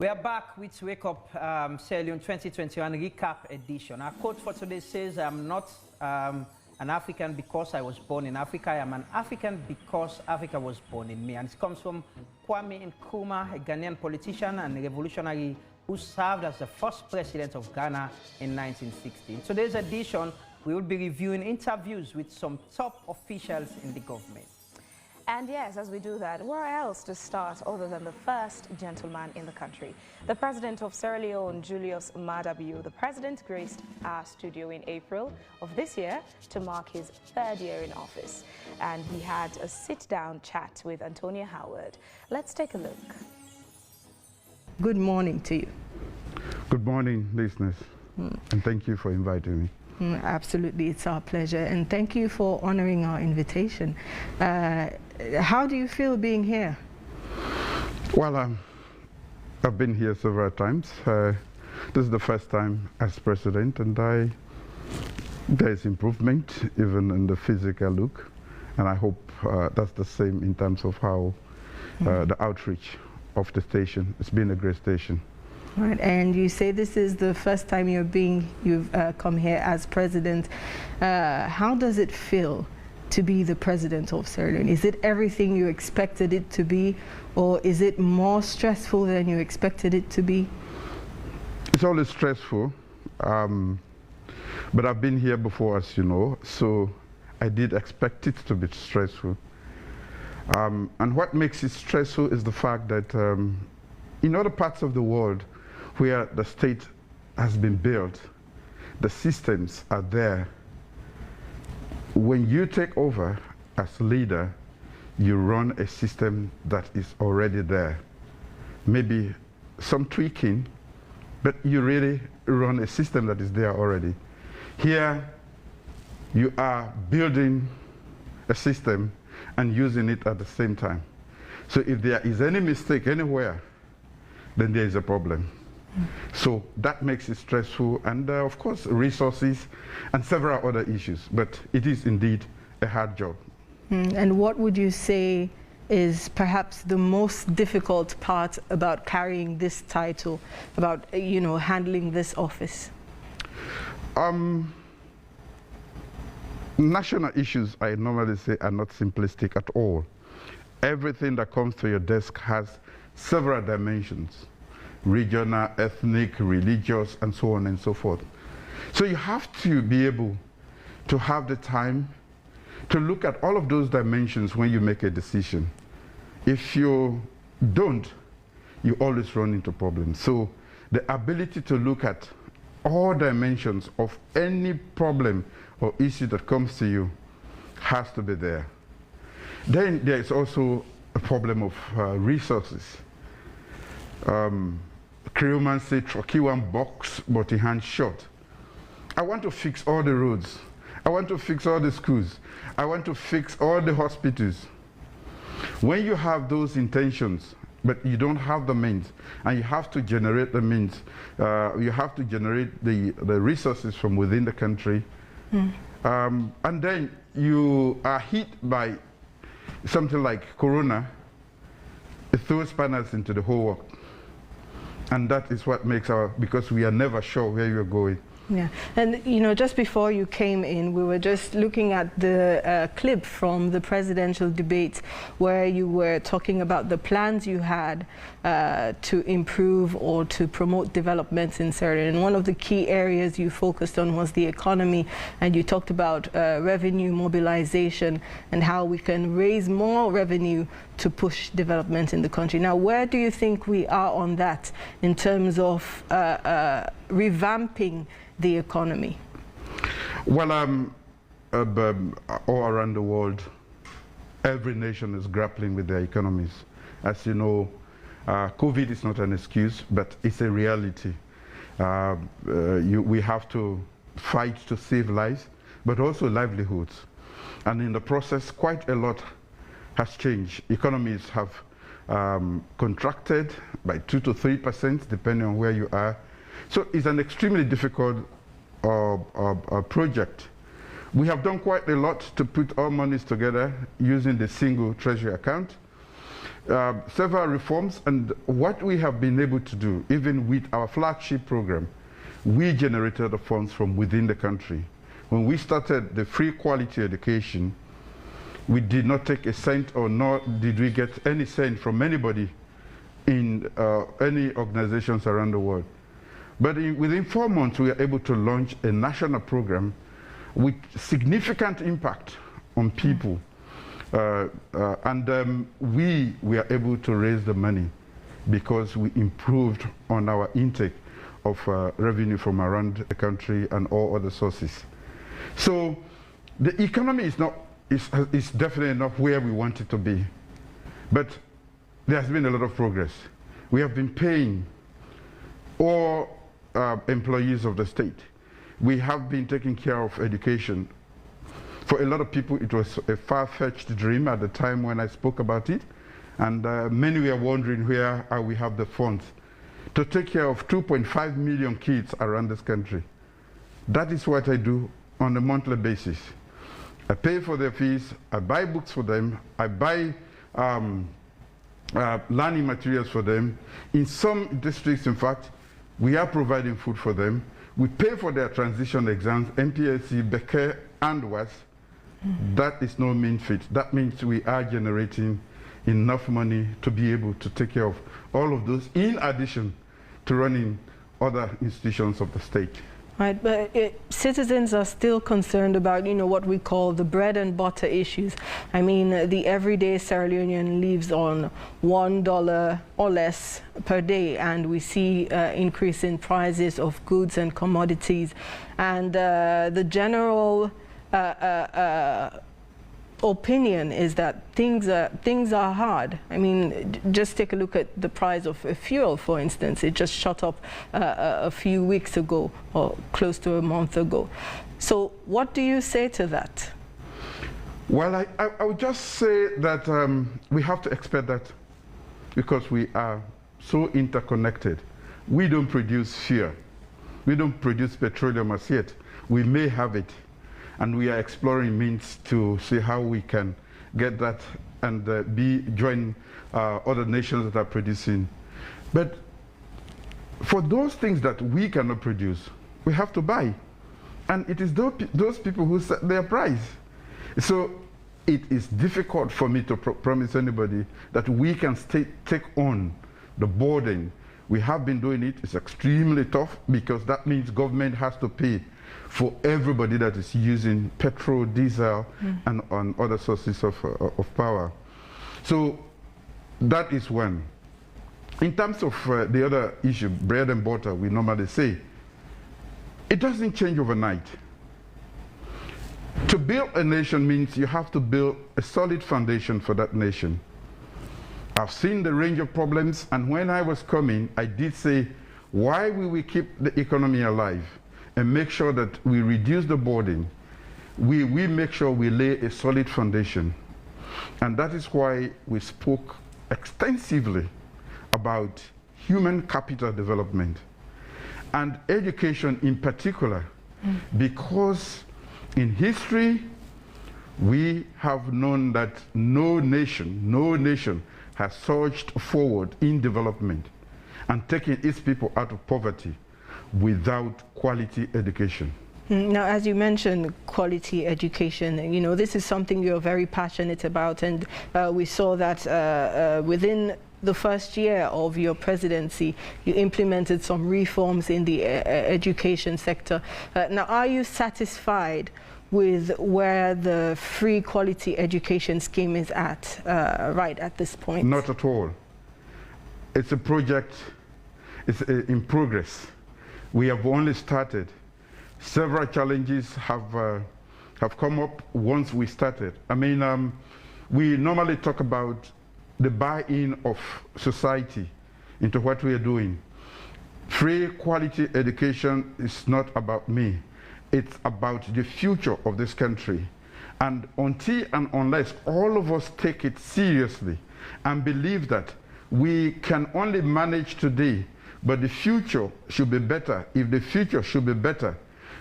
We are back with Wake Up Sierra Leone 2021 recap edition. Our quote for today says, "I'm not an African because I was born in Africa. I am an African because Africa was born in me." And it comes from Kwame Nkrumah, a Ghanaian politician and revolutionary who served as the first president of Ghana in 1960. In today's edition, we will be reviewing interviews with some top officials in the government. And yes, as we do that, where else to start other than the first gentleman in the country? The president of Sierra Leone, Julius Maada Bio. The president graced our studio in April of this year to mark his third year in office. And he had a sit-down chat with Antonia Howard. Let's take a look. Good morning to you. Good morning, listeners. And thank you for inviting me. Absolutely, it's our pleasure, and thank you for honoring our invitation. How do you feel being here? Well, I've been here several times. This is the first time as president, and there is improvement even in the physical look, and I hope that's the same in terms of how the outreach of the station. It's been a great station. Right, and you say this is the first time you've come here as president. How does it feel to be the president of Sierra Leone? Is it everything you expected it to be, or is it more stressful than you expected it to be? It's always stressful, but I've been here before, as you know, so I did expect it to be stressful. And what makes it stressful is the fact that in other parts of the world where the state has been built, the systems are there. When you take over as leader, you run a system that is already there. Maybe some tweaking, but you really run a system that is there already. Here, you are building a system and using it at the same time. So if there is any mistake anywhere, then there is a problem. So that makes it stressful, and of course resources and several other issues, but it is indeed a hard job. And what would you say is perhaps the most difficult part about carrying this title, about handling this office? National issues, I normally say, are not simplistic at all. Everything that comes to your desk has several dimensions: regional, ethnic, religious, and so on and so forth. So you have to be able to have the time to look at all of those dimensions when you make a decision. If you don't, you always run into problems. So the ability to look at all dimensions of any problem or issue that comes to you has to be there. Then there is also a problem of resources. Creoman say, "Troki one box, but in hand short." I want to fix all the roads. I want to fix all the schools. I want to fix all the hospitals. When you have those intentions, but you don't have the means, and you have to generate the means, you have to generate the resources from within the country, and then you are hit by something like Corona, it throws spanners into the whole work. And that is what makes because we are never sure where you're going. Yeah, and just before you came in, we were just looking at the clip from the presidential debate where you were talking about the plans you had to improve or to promote developments in Sierra Leone. And one of the key areas you focused on was the economy, and you talked about revenue mobilization and how we can raise more revenue to push development in the country. Now, where do you think we are on that in terms of revamping the economy? Well, all around the world, every nation is grappling with their economies. As you know, COVID is not an excuse, but it's a reality. We have to fight to save lives, but also livelihoods. And in the process, quite a lot has changed. Economies have contracted by 2 to 3%, depending on where you are. So it's an extremely difficult project. We have done quite a lot to put our monies together using the single treasury account. several reforms, and what we have been able to do, even with our flagship program, we generated the funds from within the country. When we started the free quality education, we did not take a cent, or nor did we get any cent from anybody in any organizations around the world. But within 4 months, we were able to launch a national program with significant impact on people. We were able to raise the money because we improved on our intake of revenue from around the country and all other sources. So the economy is definitely not where we want it to be, but there has been a lot of progress. We have been paying all employees of the state. We have been taking care of education. For a lot of people, it was a far-fetched dream at the time when I spoke about it, and many were wondering where we have the funds to take care of 2.5 million kids around this country. That is what I do on a monthly basis. I pay for their fees, I buy books for them, I buy learning materials for them. In some districts, in fact, we are providing food for them. We pay for their transition exams, MPSC, Becker, and WAS. That is no mean feat. That means we are generating enough money to be able to take care of all of those, in addition to running other institutions of the state. Right, but citizens are still concerned about, what we call the bread and butter issues. I mean, the everyday Sierra Leonean lives on $1 or less per day, and we see increase in prices of goods and commodities. And the general opinion is that things are hard. I mean, just take a look at the price of fuel, for instance. It just shot up a few weeks ago, or close to a month ago. So what do you say to that? Well, I would just say that we have to expect that, because we are so interconnected. We don't produce fear. We don't produce petroleum as yet. We may have it, and we are exploring means to see how we can get that and join other nations that are producing. But for those things that we cannot produce, we have to buy. And it is those people who set their price. So it is difficult for me to promise anybody that we can take on the burden. We have been doing it. It's extremely tough, because that means government has to pay for everybody that is using petrol, diesel, and on other sources of power. So that is one. In terms of the other issue, bread and butter, we normally say, it doesn't change overnight. To build a nation means you have to build a solid foundation for that nation. I've seen the range of problems, and when I was coming, I did say, why will we keep the economy alive and make sure that we reduce the burden? We make sure we lay a solid foundation. And that is why we spoke extensively about human capital development and education in particular, because in history, we have known that no nation has surged forward in development and taken its people out of poverty without quality education. Now, as you mentioned, quality education, this is something you're very passionate about, and we saw that within the first year of your presidency, you implemented some reforms in the education sector. Now, are you satisfied with where the free quality education scheme is at, right at this point? Not at all. It's a project, it's in progress. We have only started. Several challenges have come up once we started. I mean, we normally talk about the buy-in of society into what we are doing. Free quality education is not about me. It's about the future of this country. And until and unless all of us take it seriously and believe that we can only manage today, but the future should be better. If the future should be better,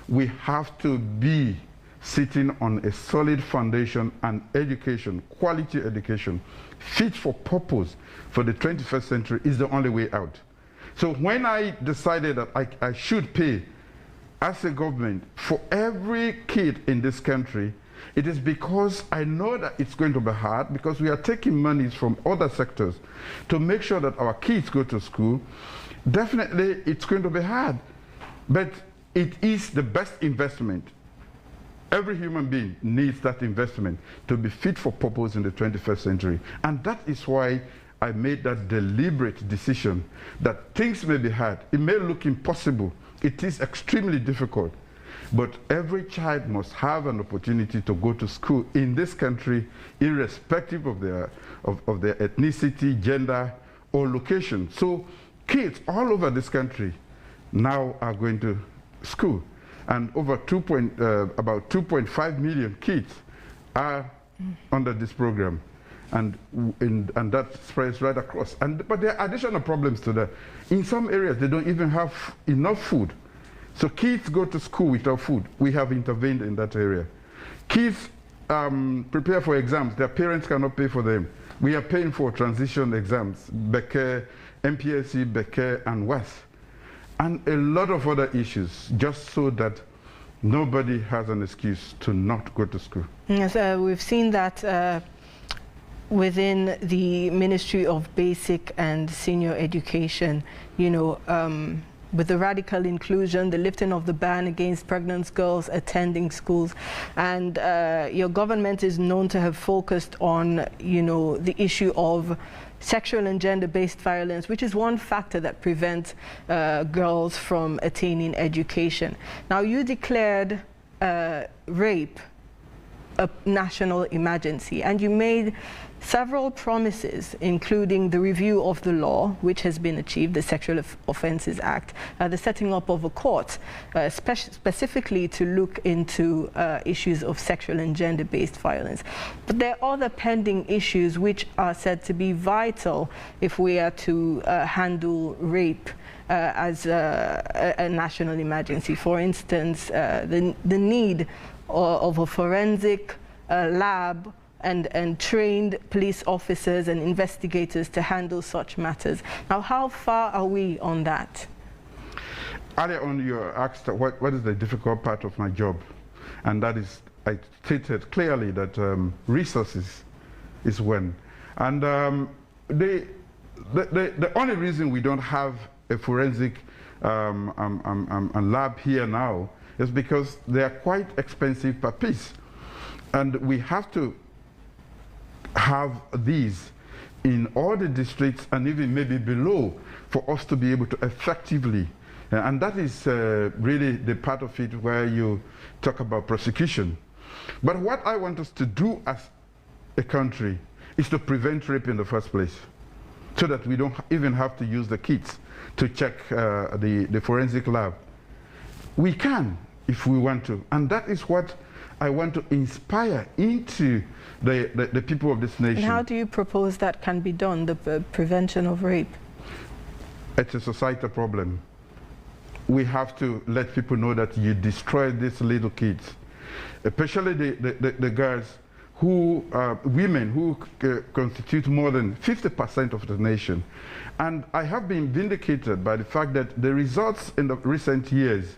we have to be sitting on a solid foundation and education, quality education, fit for purpose for the 21st century is the only way out. So when I decided that I should pay as a government for every kid in this country, it is because I know that it's going to be hard, because we are taking monies from other sectors to make sure that our kids go to school. Definitely it's going to be hard, but it is the best investment. Every human being needs that investment to be fit for purpose in the 21st century. And that is why I made that deliberate decision that things may be hard. It may look impossible. It is extremely difficult. But every child must have an opportunity to go to school in this country, irrespective of their ethnicity, gender, or location. So kids all over this country now are going to school. And over about 2.5 million kids are under this program. And that spreads right across. But there are additional problems to that. In some areas, they don't even have enough food. So kids go to school without food. We have intervened in that area. Kids prepare for exams. Their parents cannot pay for them. We are paying for transition exams, Becker, MPSC, Becker, and WAS. And a lot of other issues, just so that nobody has an excuse to not go to school. Yes, we've seen that within the Ministry of Basic and Senior Education, you know, with the radical inclusion, the lifting of the ban against pregnant girls attending schools, and your government is known to have focused on, you know, the issue of sexual and gender-based violence, which is one factor that prevents girls from attaining education. Now, you declared rape a national emergency, and you made several promises, including the review of the law, which has been achieved, the Sexual Offences Act, the setting up of a court specifically to look into issues of sexual and gender-based violence. But there are other pending issues which are said to be vital if we are to handle rape as a national emergency. For instance, the need of a forensic lab and trained police officers and investigators to handle such matters. Now, how far are we on that? Earlier on, you asked what is the difficult part of my job, and that is, I stated clearly that resources is one. And the only reason we don't have a forensic lab here now is because they are quite expensive per piece, and we have to have these in all the districts and even maybe below for us to be able to effectively, and that is really the part of it where you talk about prosecution. But what I want us to do as a country is to prevent rape in the first place, so that we don't even have to use the kits to check the forensic lab. We can if we want to, and that is what I want to inspire into the people of this nation. And how do you propose that can be done, the prevention of rape? It's a societal problem. We have to let people know that you destroy these little kids, especially the girls, who women who constitute more than 50% of the nation. And I have been vindicated by the fact that the results in the recent years,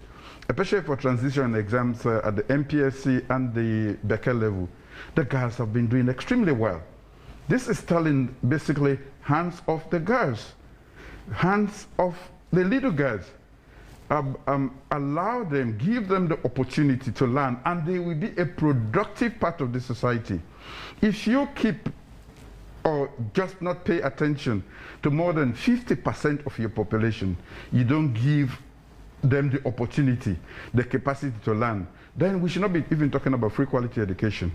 especially for transition exams at the MPSC and the Becker level, the girls have been doing extremely well. This is telling basically hands off the girls, hands off the little girls. Allow them, give them the opportunity to learn, and they will be a productive part of the society. If you keep or just not pay attention to more than 50% of your population, you don't give them the opportunity, the capacity to learn, then we should not be even talking about free quality education,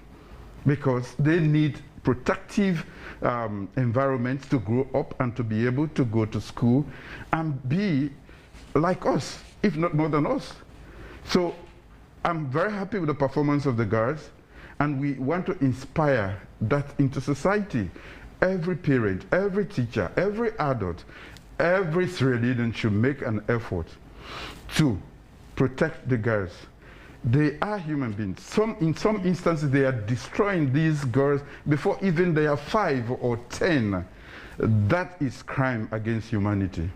because they need protective environments to grow up and to be able to go to school and be like us, if not more than us. So I'm very happy with the performance of the girls, and we want to inspire that into society. Every parent, every teacher, every adult, every Sierra Leonean should make an effort to protect the girls. they are human beings. In some instances, they are destroying these girls before even they are 5 or 10. That is crime against humanity.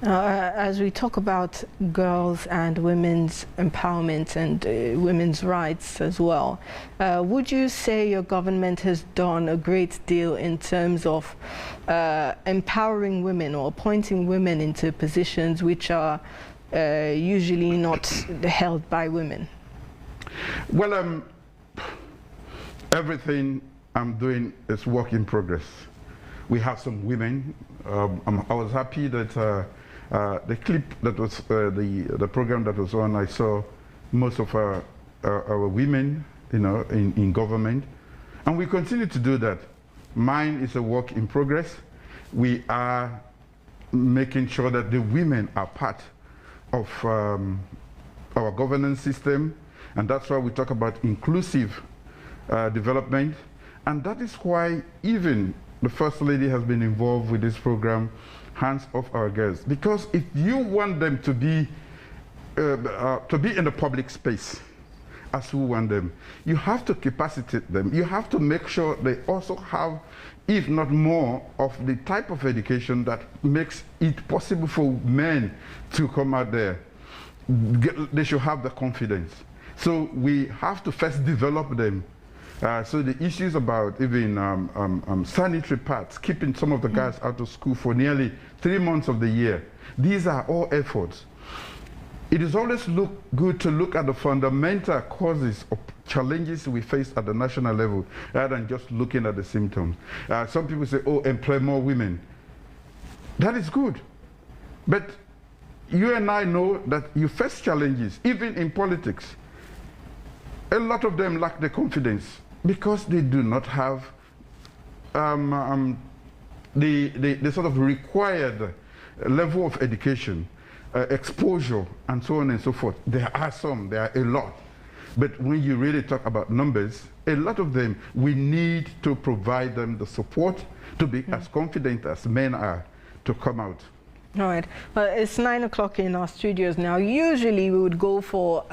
As we talk about girls and women's empowerment and women's rights as well, would you say your government has done a great deal in terms of empowering women or appointing women into positions which are usually not held by women? Well, everything I'm doing is work in progress. We have some women. I was happy that the clip that was the program that was on, I saw most of our women, you know, in government, and we continue to do that. Mine is a work in progress. We are making sure that the women are part of our governance system, and that's why we talk about inclusive development, and that is why even the First Lady has been involved with this program, Hands Off Our Girls. Because if you want them to be in the public space, as we want them, you have to capacitate them. You have to make sure they also have, if not more, of the type of education that makes it possible for men to come out there. They should have the confidence. So we have to first develop them. So the issues about even sanitary pads, keeping some of the guys out of school for nearly 3 months of the year, these are all efforts. It is always good to look at the fundamental causes of challenges we face at the national level, rather than just looking at the symptoms. Some people say, oh, employ more women. That is good. But you and I know that you face challenges, even in politics. A lot of them lack the confidence because they do not have the sort of required level of education, exposure, and so on and so forth. There are a lot. But when you really talk about numbers, a lot of them, we need to provide them the support to be as confident as men are to come out. All right. Well, it's 9 o'clock in our studios now. Usually we would go for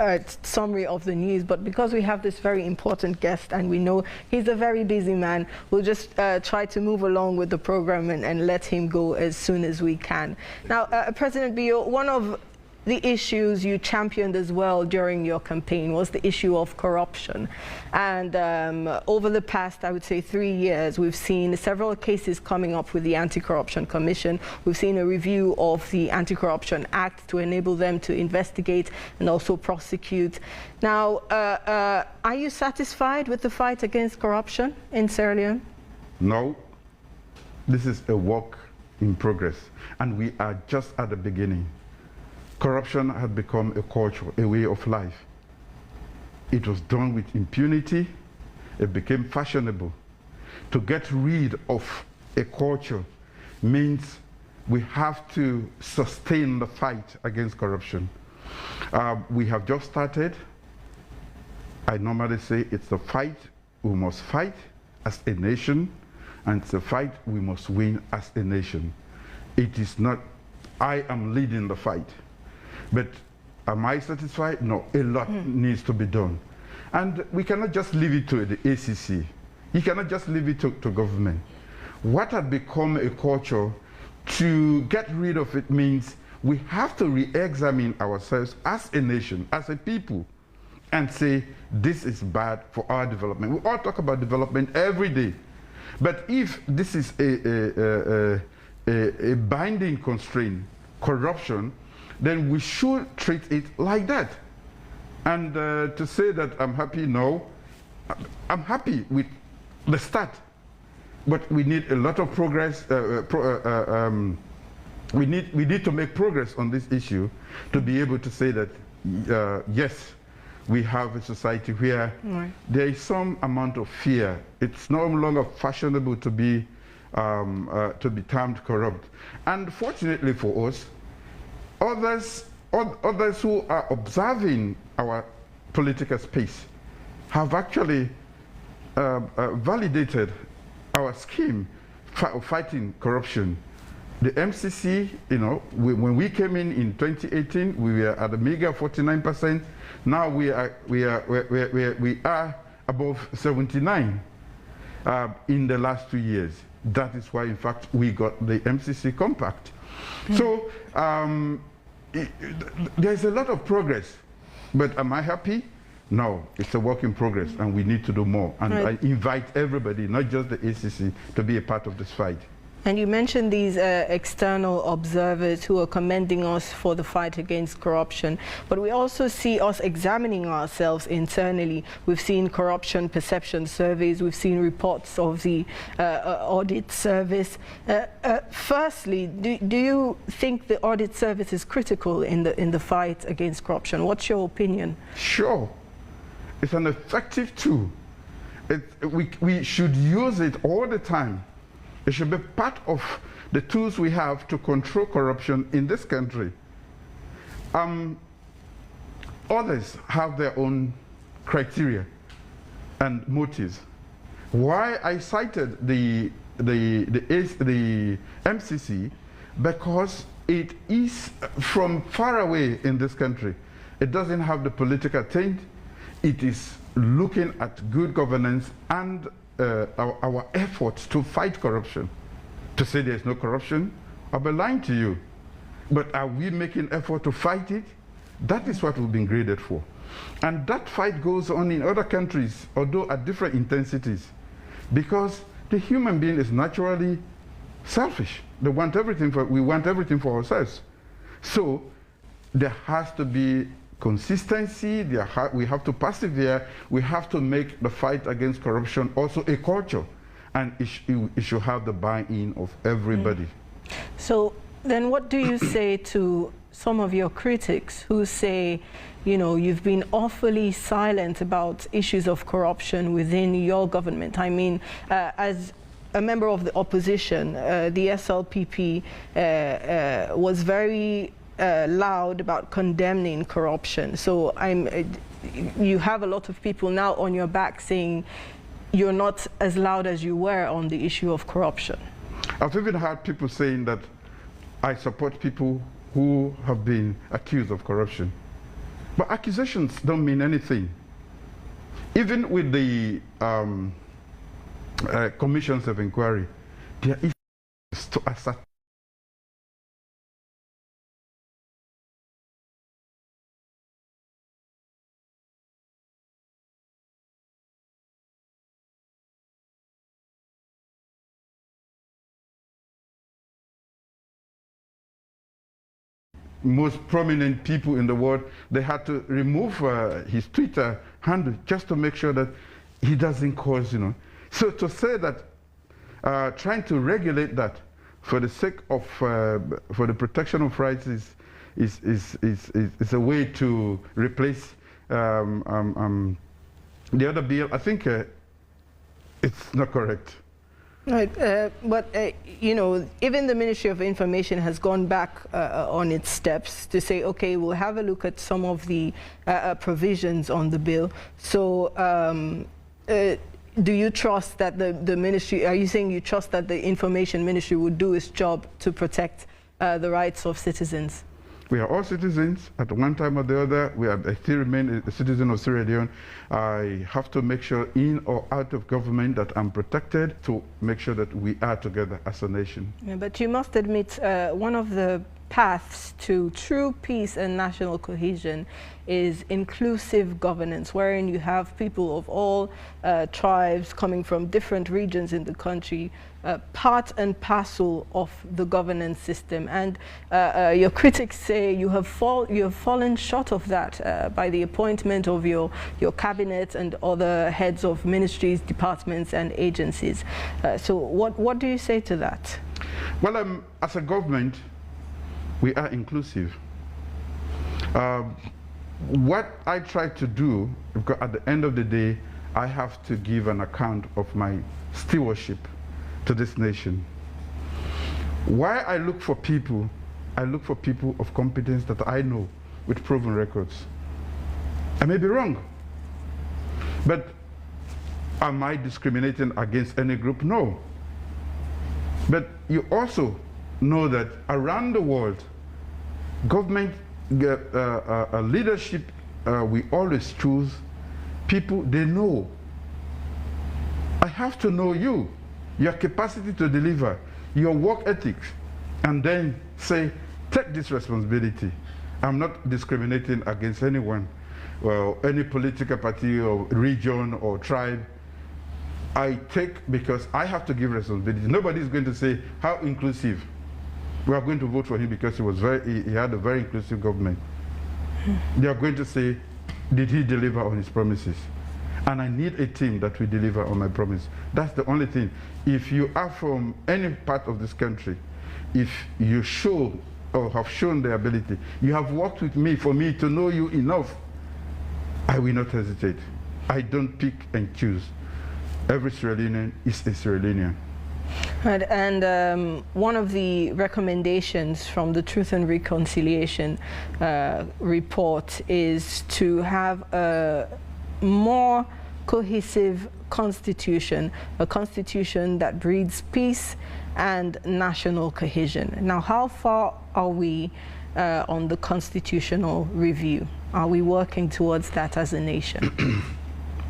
a summary of the news, but because we have this very important guest and we know he's a very busy man, we'll just try to move along with the program and let him go as soon as we can. Now, President Bio, one of the issues you championed as well during your campaign was the issue of corruption. And over the past, I would say, 3 years, we've seen several cases coming up with the Anti-Corruption Commission. We've seen a review of the Anti-Corruption Act to enable them to investigate and also prosecute. Now, are you satisfied with the fight against corruption in Sierra Leone? No. This is a work in progress, and we are just at the beginning. Corruption had become a culture, a way of life. It was done with impunity. It became fashionable. To get rid of a culture means we have to sustain the fight against corruption. We have just started. I normally say it's a fight we must fight as a nation, and it's a fight we must win as a nation. It is not, I am leading the fight. But am I satisfied? No, a lot needs to be done. And we cannot just leave it to the ACC. You cannot just leave it to government. What had become a culture, to get rid of it means we have to re-examine ourselves as a nation, as a people, and say, this is bad for our development. We all talk about development every day. But if this is a binding constraint, corruption, then we should treat it like that. And to say that I'm happy, no. I'm happy with the start, but we need a lot of progress. We need to make progress on this issue to be able to say that, yes, we have a society where there is some amount of fear. It's no longer fashionable to be termed corrupt. And fortunately for us, others who are observing our political space have actually validated our scheme of fighting corruption. The MCC, when we came in 2018, we were at a meager 49%. Now we are above 79 in the last 2 years. That is why, in fact, we got the MCC compact. So there's a lot of progress. But am I happy? No, it's a work in progress, and we need to do more. And I invite everybody, not just the ACC, to be a part of this fight. And you mentioned these external observers who are commending us for the fight against corruption, but we also see us examining ourselves internally. We've seen corruption perception surveys, we've seen reports of the audit service. Firstly, do you think the audit service is critical in the fight against corruption? What's your opinion? Sure. It's an effective tool. We should use it all the time. It should be part of the tools we have to control corruption in this country. Others have their own criteria and motives. Why I cited the MCC, because it is from far away in this country. It doesn't have the political taint. It is looking at good governance and our efforts to fight corruption. To say there's no corruption, I'll be lying to you. But are we making effort to fight it? That is what we've been graded for. And that fight goes on in other countries, although at different intensities. Because the human being is naturally selfish. We want everything for ourselves. So there has to be consistency, we have to persevere, we have to make the fight against corruption also a culture, and it should have the buy-in of everybody. So then what do you say to some of your critics who say, you've been awfully silent about issues of corruption within your government? I mean, as a member of the opposition, the SLPP was very loud about condemning corruption. So you have a lot of people now on your back saying you're not as loud as you were on the issue of corruption. I've even heard people saying that I support people who have been accused of corruption. But accusations don't mean anything. Even with the commissions of inquiry, there is to assert most prominent people in the world. They had to remove his Twitter handle just to make sure that he doesn't cause, So to say that trying to regulate that for the sake of, for the protection of rights is a way to replace the other bill, I think it's not correct. Right, but even the Ministry of Information has gone back on its steps to say, okay, we'll have a look at some of the provisions on the bill. So do you trust that the ministry, are you saying you trust that the Information Ministry would do its job to protect the rights of citizens? We are all citizens at one time or the other. I still remain a citizen of Sierra Leone. I have to make sure in or out of government that I'm protected, to make sure that we are together as a nation. Yeah, but you must admit one of the paths to true peace and national cohesion is inclusive governance, wherein you have people of all tribes coming from different regions in the country, part and parcel of the governance system. And your critics say you have fallen short of that by the appointment of your cabinet and other heads of ministries, departments and agencies. So what do you say to that? Well, as a government, we are inclusive. What I try to do, because at the end of the day, I have to give an account of my stewardship to this nation. Why I look for people of competence that I know with proven records. I may be wrong, but am I discriminating against any group? No. But you also know that around the world, government leadership, we always choose people they know. I have to know you, your capacity to deliver, your work ethics, and then say, take this responsibility. I'm not discriminating against anyone, well, any political party or region or tribe. I take, because I have to give responsibility. Nobody is going to say, how inclusive. We are going to vote for him because he had a very inclusive government. They are going to say, did he deliver on his promises? And I need a team that will deliver on my promise. That's the only thing. If you are from any part of this country, if you show or have shown the ability, you have worked with me for me to know you enough, I will not hesitate. I don't pick and choose. Every Sierra Leonean is a Sierra Leonean. Right, and one of the recommendations from the Truth and Reconciliation report is to have a more cohesive constitution, a constitution that breeds peace and national cohesion. Now, how far are we on the constitutional review? Are we working towards that as a nation?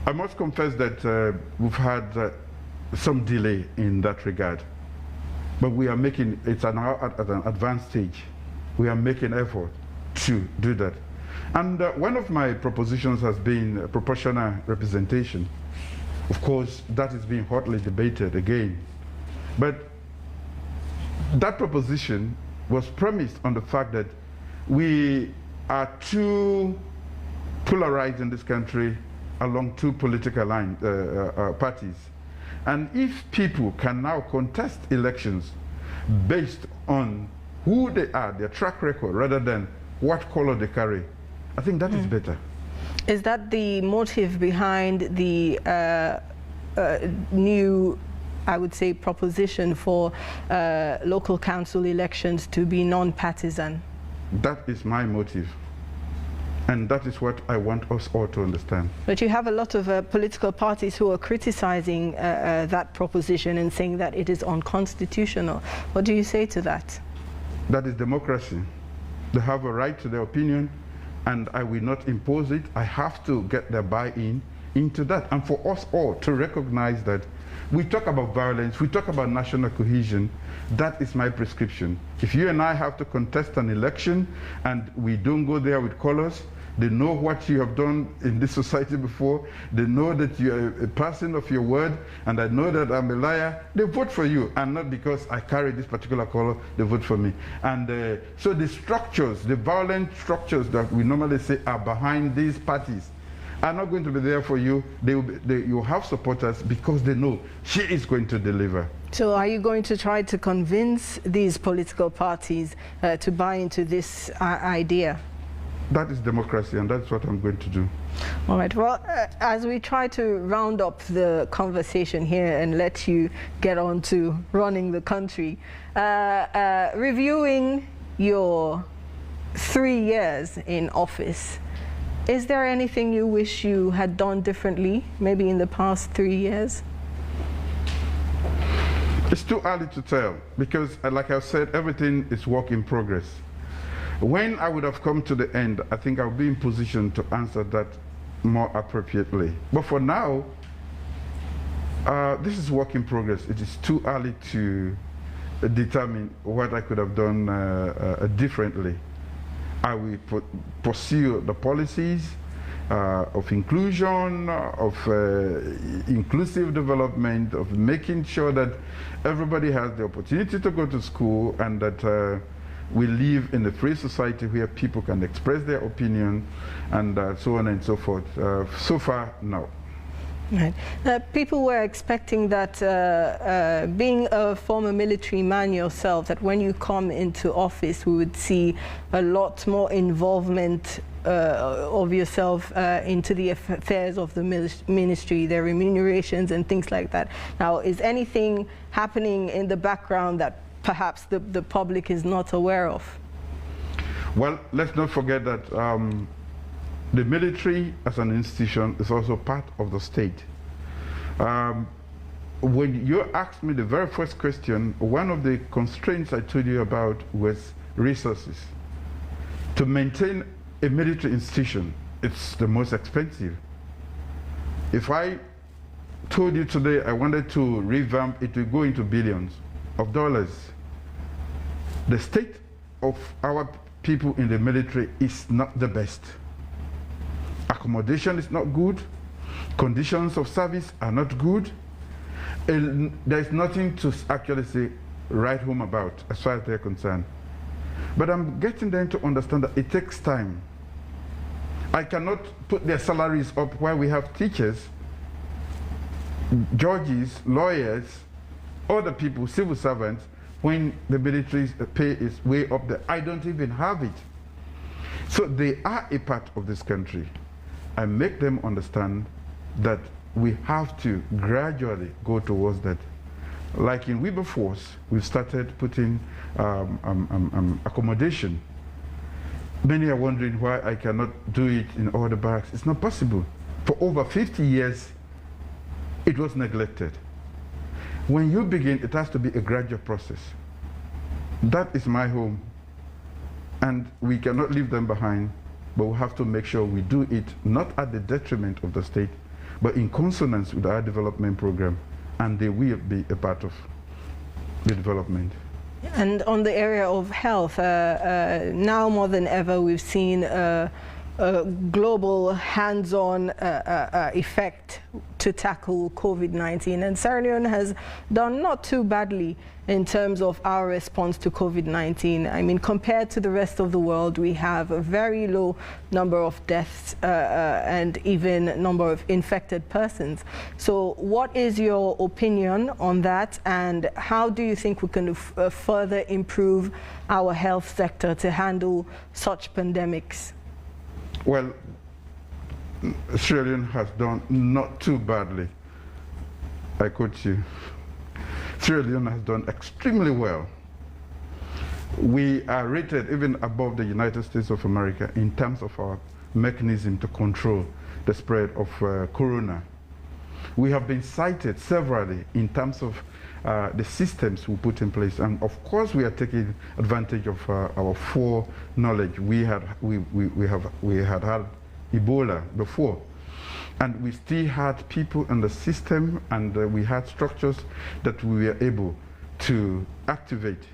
I must confess that we've had some delay in that regard, but we are making, it's now at an advanced stage. We are making effort to do that. And one of my propositions has been proportional representation. Of course, that is being hotly debated again. But that proposition was premised on the fact that we are too polarized in this country along two political parties. And if people can now contest elections based on who they are, their track record, rather than what color they carry, I think that is better. Is that the motive behind the new, I would say, proposition for local council elections to be non-partisan? That is my motive. And that is what I want us all to understand. But you have a lot of political parties who are criticizing that proposition and saying that it is unconstitutional. What do you say to that? That is democracy. They have a right to their opinion, and I will not impose it. I have to get their buy-in into that. And for us all to recognize that we talk about violence, we talk about national cohesion, that is my prescription. If you and I have to contest an election and we don't go there with colors, they know what you have done in this society before, they know that you are a person of your word, and I know that I'm a liar, they vote for you, and not because I carry this particular color, they vote for me. And so the structures, the violent structures that we normally say are behind these parties are not going to be there for you. You'll have supporters because they know she is going to deliver. So are you going to try to convince these political parties to buy into this idea? That is democracy, and that's what I'm going to do. All right. Well, as we try to round up the conversation here and let you get on to running the country, reviewing your 3 years in office, is there anything you wish you had done differently, maybe in the past 3 years? It's too early to tell, because like I said, everything is work in progress. When I would have come to the end, I think I'll be in position to answer that more appropriately. But for now, this is work in progress. It is too early to determine what I could have done differently. I will pursue the policies of inclusion, of inclusive development, of making sure that everybody has the opportunity to go to school, and that we live in a free society where people can express their opinion, and so on and so forth. So far, no. Right. People were expecting that, being a former military man yourself, that when you come into office, we would see a lot more involvement of yourself into the affairs of the ministry, their remunerations and things like that. Now, is anything happening in the background that perhaps the public is not aware of? Well, let's not forget that the military as an institution is also part of the state. when you asked me the very first question, one of the constraints I told you about was resources. To maintain a military institution, it's the most expensive. If I told you today I wanted to revamp, it will go into billions of dollars. The state of our people in the military is not the best. Accommodation is not good. Conditions of service are not good. And there's nothing to actually say write home about as far as they're concerned. But I'm getting them to understand that it takes time. I cannot put their salaries up while we have teachers, judges, lawyers, other people, civil servants, when the military pay is way up there. I don't even have it. So they are a part of this country. I make them understand that we have to gradually go towards that. Like in Wilberforce, we've started putting accommodation. Many are wondering why I cannot do it in all the barracks. It's not possible. For over 50 years, it was neglected. When you begin, it has to be a gradual process. That is my home. And we cannot leave them behind, but we have to make sure we do it not at the detriment of the state, but in consonance with our development program, and they will be a part of the development. And on the area of health, now more than ever, we've seen a global hands-on effect to tackle COVID-19. And Sierra Leone has done not too badly in terms of our response to COVID-19. I mean, compared to the rest of the world, we have a very low number of deaths and even number of infected persons. So what is your opinion on that, and how do you think we can further improve our health sector to handle such pandemics? Well, Sierra Leone has done not too badly. I quote you. Sierra Leone has done extremely well. We are rated even above the United States of America in terms of our mechanism to control the spread of corona. We have been cited severally in terms of the systems we put in place, and of course we are taking advantage of our foreknowledge. We had had Ebola before, and we still had people in the system, and we had structures that we were able to activate.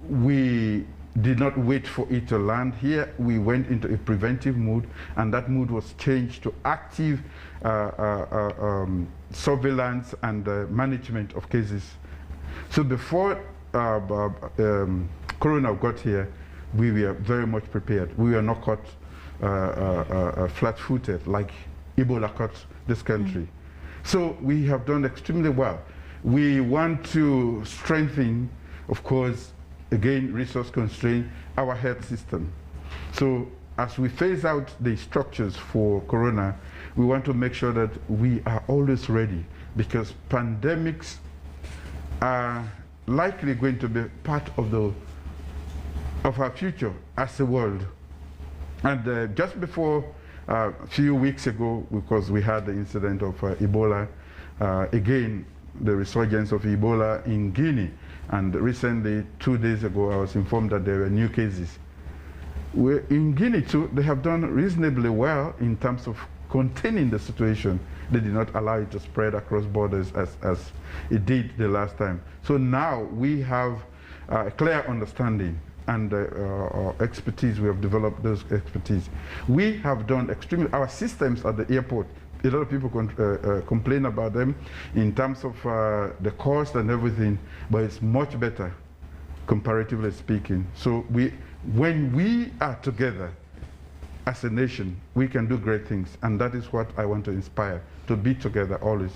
We did not wait for it to land here. We went into a preventive mood, and that mood was changed to active surveillance and management of cases. So before Corona got here, we were very much prepared. We were not caught flat-footed like Ebola caught this country. So we have done extremely well. We want to strengthen, of course, again, resource constraint, our health system. So as we phase out the structures for Corona, we want to make sure that we are always ready, because pandemics are likely going to be part of our future as a world. And just before a few weeks ago, because we had the incident of Ebola, again, the resurgence of Ebola in Guinea. And recently, 2 days ago, I was informed that there were new cases. In Guinea too, they have done reasonably well in terms of containing the situation. They did not allow it to spread across borders as it did the last time. So now we have a clear understanding and expertise. We have developed those expertise. We have done extremely, our systems at the airport, a lot of people complain about them in terms of the cost and everything, but it's much better, comparatively speaking. So when we are together as a nation, we can do great things, and that is what I want to inspire, to be together always.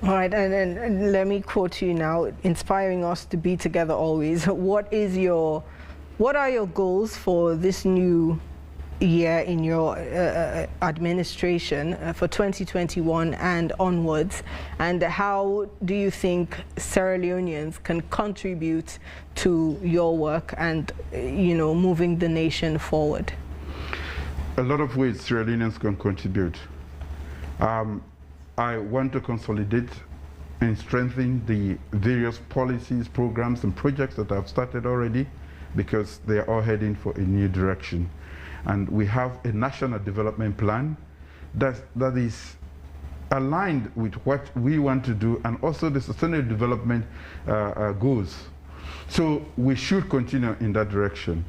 All right, and let me quote you now, inspiring us to be together always. What are your goals for this new year in your administration for 2021 and onwards, and how do you think Sierra Leoneans can contribute to your work and moving the nation forward? A lot of ways Sierra Leoneans can contribute. I want to consolidate and strengthen the various policies, programs, and projects that I've started already, because they are all heading for a new direction. And we have a national development plan that is aligned with what we want to do, and also the sustainable development goals. So we should continue in that direction.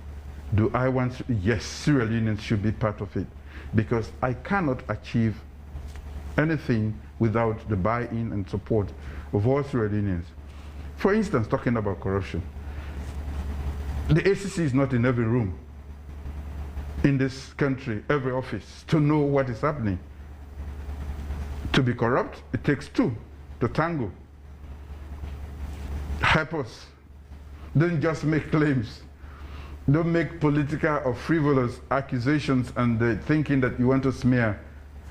Do I want to? Yes, Sierra Leoneans should be part of it, because I cannot achieve anything without the buy-in and support of all Sierra Leoneans. For instance, talking about corruption, the ACC is not in every room in this country, every office, to know what is happening. To be corrupt, it takes two to tango. Help us. Don't just make claims. Don't make political or frivolous accusations and thinking that you want to smear.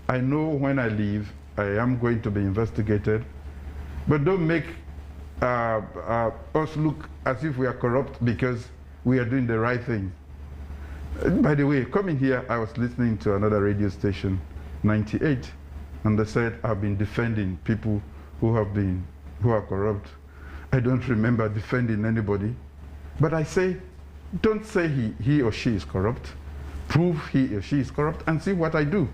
I know when I leave, I am going to be investigated. But don't make us look as if we are corrupt because we are doing the right thing. By the way, coming here, I was listening to another radio station, 98, and they said I've been defending people who are corrupt. I don't remember defending anybody. But I say, don't say he or she is corrupt. Prove he or she is corrupt and see what I do.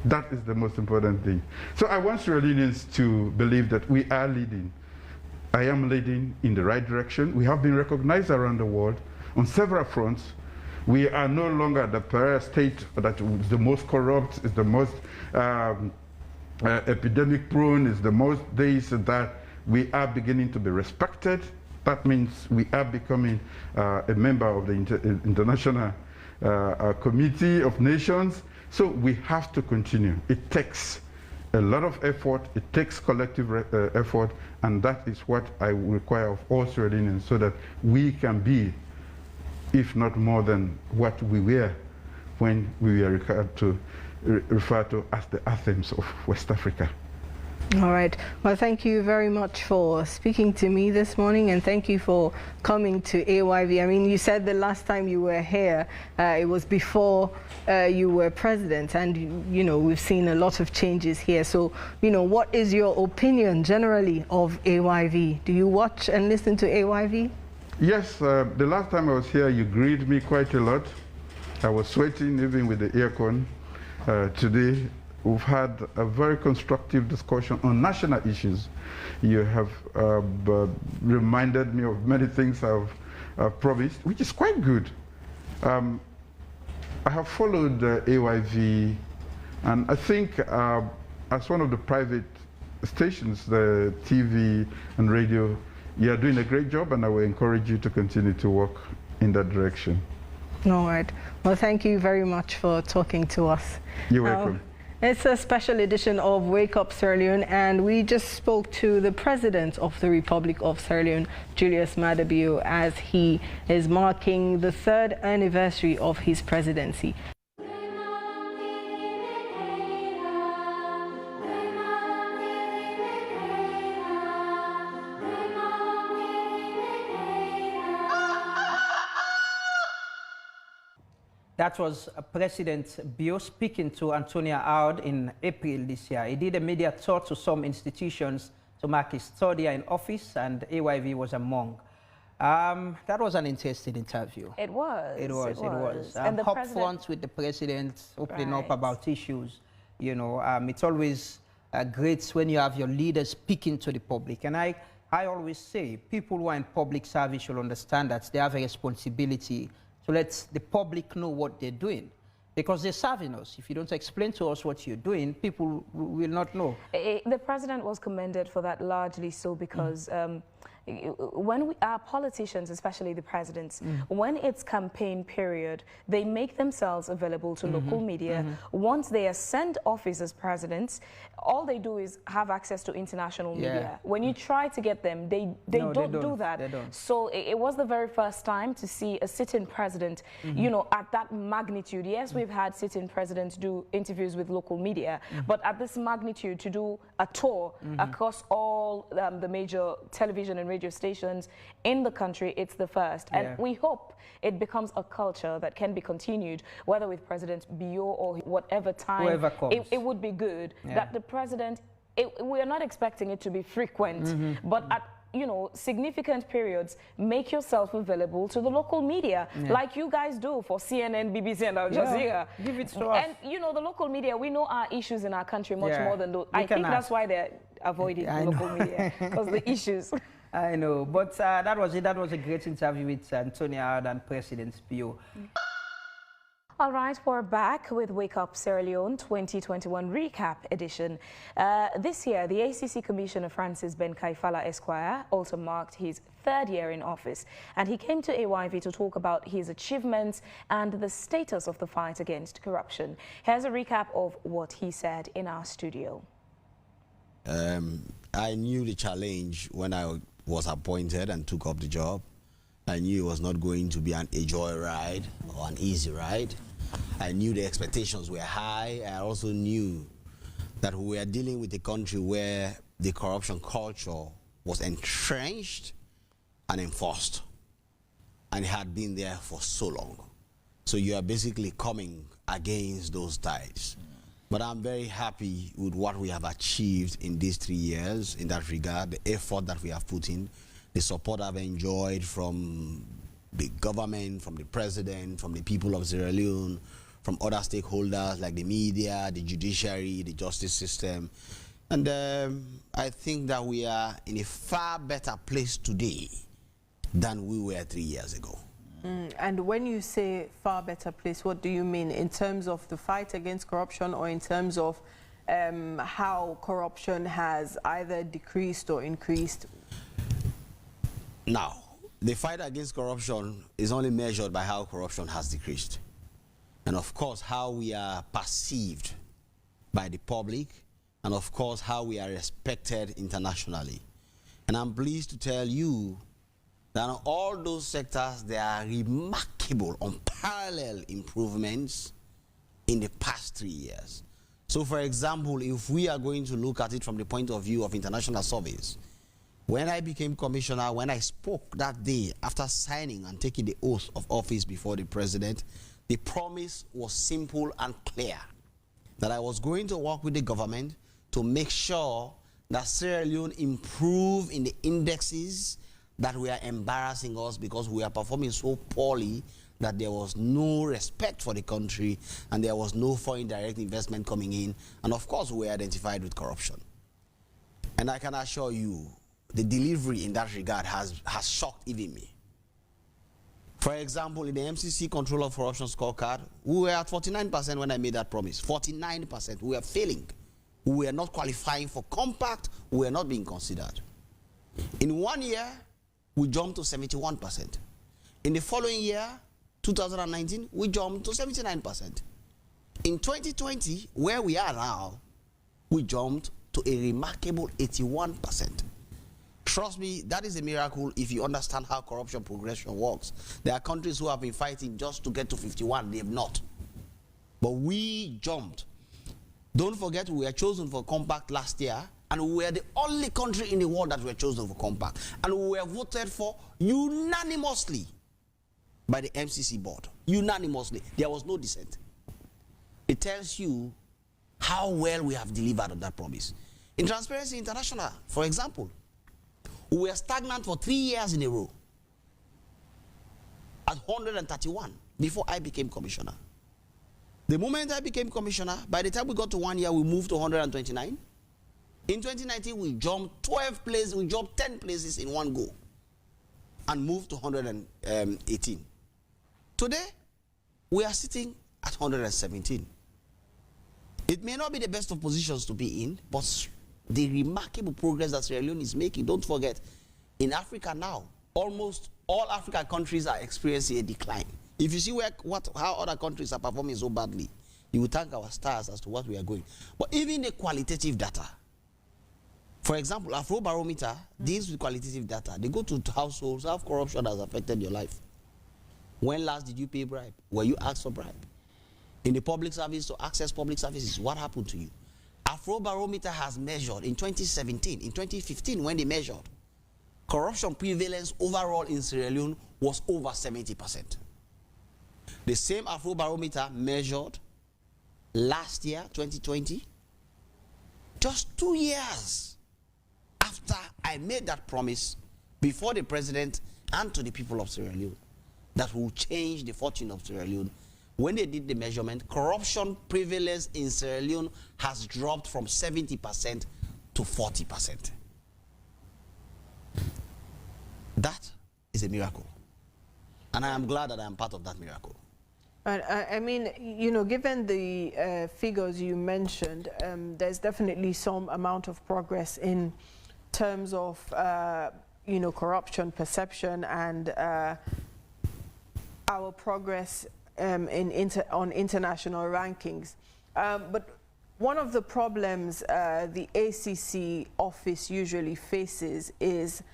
That is the most important thing. So I want Sierra Leoneans to believe that we are leading. I am leading in the right direction. We have been recognized around the world on several fronts. We are no longer the pariah state that is the most corrupt, is the most epidemic prone, is the most this and that. We are beginning to be respected. That means we are becoming a member of the International Committee of Nations. So we have to continue. It takes a lot of effort. It takes collective effort. And that is what I require of all Sierra Leoneans, so that we can be, if not more than what we were when we were referred to as the Athens of West Africa. All right. Well, thank you very much for speaking to me this morning, and thank you for coming to AYV. I mean, you said the last time you were here, it was before you were president, and, you know, we've seen a lot of changes here. So, you know, what is your opinion generally of AYV? Do you watch and listen to AYV? Yes, the last time I was here, you greeted me quite a lot. I was sweating even with the aircon. Today, we've had a very constructive discussion on national issues. You have reminded me of many things I've promised, which is quite good. I have followed AYV, and I think as one of the private stations, the TV and radio, you are doing a great job, and I will encourage you to continue to work in that direction. All right. Well, thank you very much for talking to us. You're welcome. It's a special edition of Wake Up Sierra Leone, and we just spoke to the President of the Republic of Sierra Leone, Julius Maada Bio, as he is marking the 3rd anniversary of his presidency. That was President Bio speaking to Antonia Aud in April this year. He did a media tour to some institutions to mark his 3rd year in office, and AYV was among. That was an interesting interview. It was. It was. And the Hop front with the president, opening up about issues. You know, it's always great when you have your leaders speaking to the public. And I always say, people who are in public service should understand that they have a responsibility to let the public know what they're doing, because they're serving us. If you don't explain to us what you're doing, people will not know. The president was commended for that, largely so because when our politicians, especially the presidents, when it's campaign period, they make themselves available to local media. Once they ascend office as presidents, all they do is have access to international media. When you try to get them, they don't do that. They don't. So it was the very first time to see a sitting president, you know, at that magnitude. Yes, we've had sitting presidents do interviews with local media, but at this magnitude, to do a tour across all the major television and radio stations in the country, it's the first. And we hope it becomes a culture that can be continued, whether with President Bio or whatever time. It would be good that the president we are not expecting it to be frequent, but at significant periods, make yourself available to the local media, like you guys do for CNN, BBC, and Al Jazeera. Give it to us. And the local media, we know our issues in our country much more than those. I think that's why they're avoiding the local media, because the issues. I know, but that was it. That was a great interview with Antonia Howard and President Pio. All right, we're back with Wake Up Sierra Leone 2021 Recap Edition. This year, the ACC Commissioner Francis Ben Kaifala Esquire also marked his 3rd year in office, and he came to AYV to talk about his achievements and the status of the fight against corruption. Here's a recap of what he said in our studio. I knew the challenge when I was appointed and took up the job. I knew it was not going to be a joyride or an easy ride. I knew the expectations were high. I also knew that we were dealing with a country where the corruption culture was entrenched and enforced, and it had been there for so long. So you are basically coming against those tides. But I'm very happy with what we have achieved in these 3 years in that regard, the effort that we have put in, the support I've enjoyed from the government, from the president, from the people of Sierra Leone, from other stakeholders like the media, the judiciary, the justice system. And I think that we are in a far better place today than we were 3 years ago. And when you say far better place, what do you mean in terms of the fight against corruption, or in terms of how corruption has either decreased or increased? Now, the fight against corruption is only measured by how corruption has decreased. And of course, how we are perceived by the public, and of course, how we are respected internationally. And I'm pleased to tell you that in all those sectors, there are remarkable, unparalleled improvements in the past 3 years. So for example, if we are going to look at it from the point of view of international surveys, when I became commissioner, when I spoke that day after signing and taking the oath of office before the president, the promise was simple and clear, that I was going to work with the government to make sure that Sierra Leone improve in the indexes that were embarrassing us, because we are performing so poorly that there was no respect for the country and there was no foreign direct investment coming in. And of course, we were identified with corruption. And I can assure you, the delivery in that regard has shocked even me. For example, in the MCC Control of Corruption scorecard, we were at 49% when I made that promise. 49%. We were failing. We were not qualifying for compact. We were not being considered. In 1 year, we jumped to 71%. In the following year, 2019, we jumped to 79%. In 2020, where we are now, we jumped to a remarkable 81%. Trust me, that is a miracle if you understand how corruption progression works. There are countries who have been fighting just to get to 51, they have not. But we jumped. Don't forget, we were chosen for compact last year, and we were the only country in the world that were chosen for compact. And we were voted for unanimously by the MCC board. Unanimously. There was no dissent. It tells you how well we have delivered on that promise. In Transparency International, for example, we were stagnant for 3 years in a row at 131 before I became commissioner. The moment I became commissioner, by the time we got to 1 year, we moved to 129. In 2019, we jumped 12 places, we jumped 10 places in one go and moved to 118. Today, we are sitting at 117. It may not be the best of positions to be in, but the remarkable progress that Sierra Leone is making, don't forget, in Africa now, almost all African countries are experiencing a decline. If you see how other countries are performing so badly, you will thank our stars as to what we are going. But even the qualitative data, for example, Afrobarometer deals with qualitative data. They go to households, how corruption has affected your life. When last did you pay bribe? Were you asked for bribe? In the public service, to access public services, what happened to you? Afrobarometer has measured in 2017, in 2015 when they measured, corruption prevalence overall in Sierra Leone was over 70%. The same Afrobarometer measured last year, 2020, just 2 years after I made that promise before the president and to the people of Sierra Leone that will change the fortune of Sierra Leone, when they did the measurement, corruption prevalence in Sierra Leone has dropped from 70% to 40%. That is a miracle. And I am glad that I am part of that miracle. I mean, you know, given the figures you mentioned, there's definitely some amount of progress in terms of, you know, corruption perception and our progress on international rankings. But one of the problems the ACC office usually faces is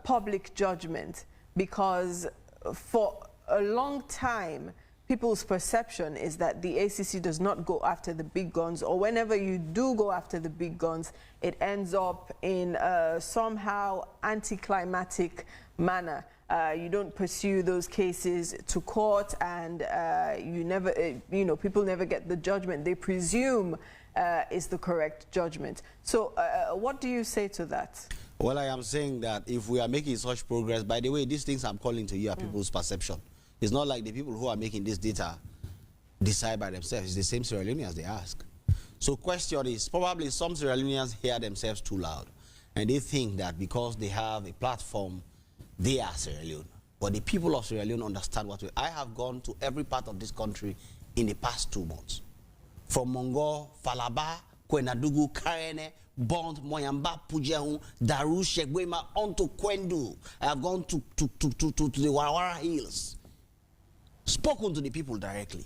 public judgment, because for a long time, people's perception is that the ACC does not go after the big guns, or whenever you do go after the big guns, it ends up in a somehow anticlimactic manner. You don't pursue those cases to court, and you never, you know, people never get the judgment they presume is the correct judgment. So what do you say to that? Well, I am saying that if we are making such progress, by the way, these things I'm calling to you are people's perception. It's not like the people who are making this data decide by themselves. It's the same Sierra Leoneans they ask. So question is, probably some Sierra Leoneans hear themselves too loud, and they think that because they have a platform, they are Sierra Leone. But the people of Sierra Leone understand what we... I have gone to every part of this country in the past 2 months. From Mongo, Falaba, Kwenadugu, Karene, Bond, Moyamba, Pujehu, Daru, Shegwema, on to Kwendu. I have gone to the Warawara Hills. Spoken to the people directly.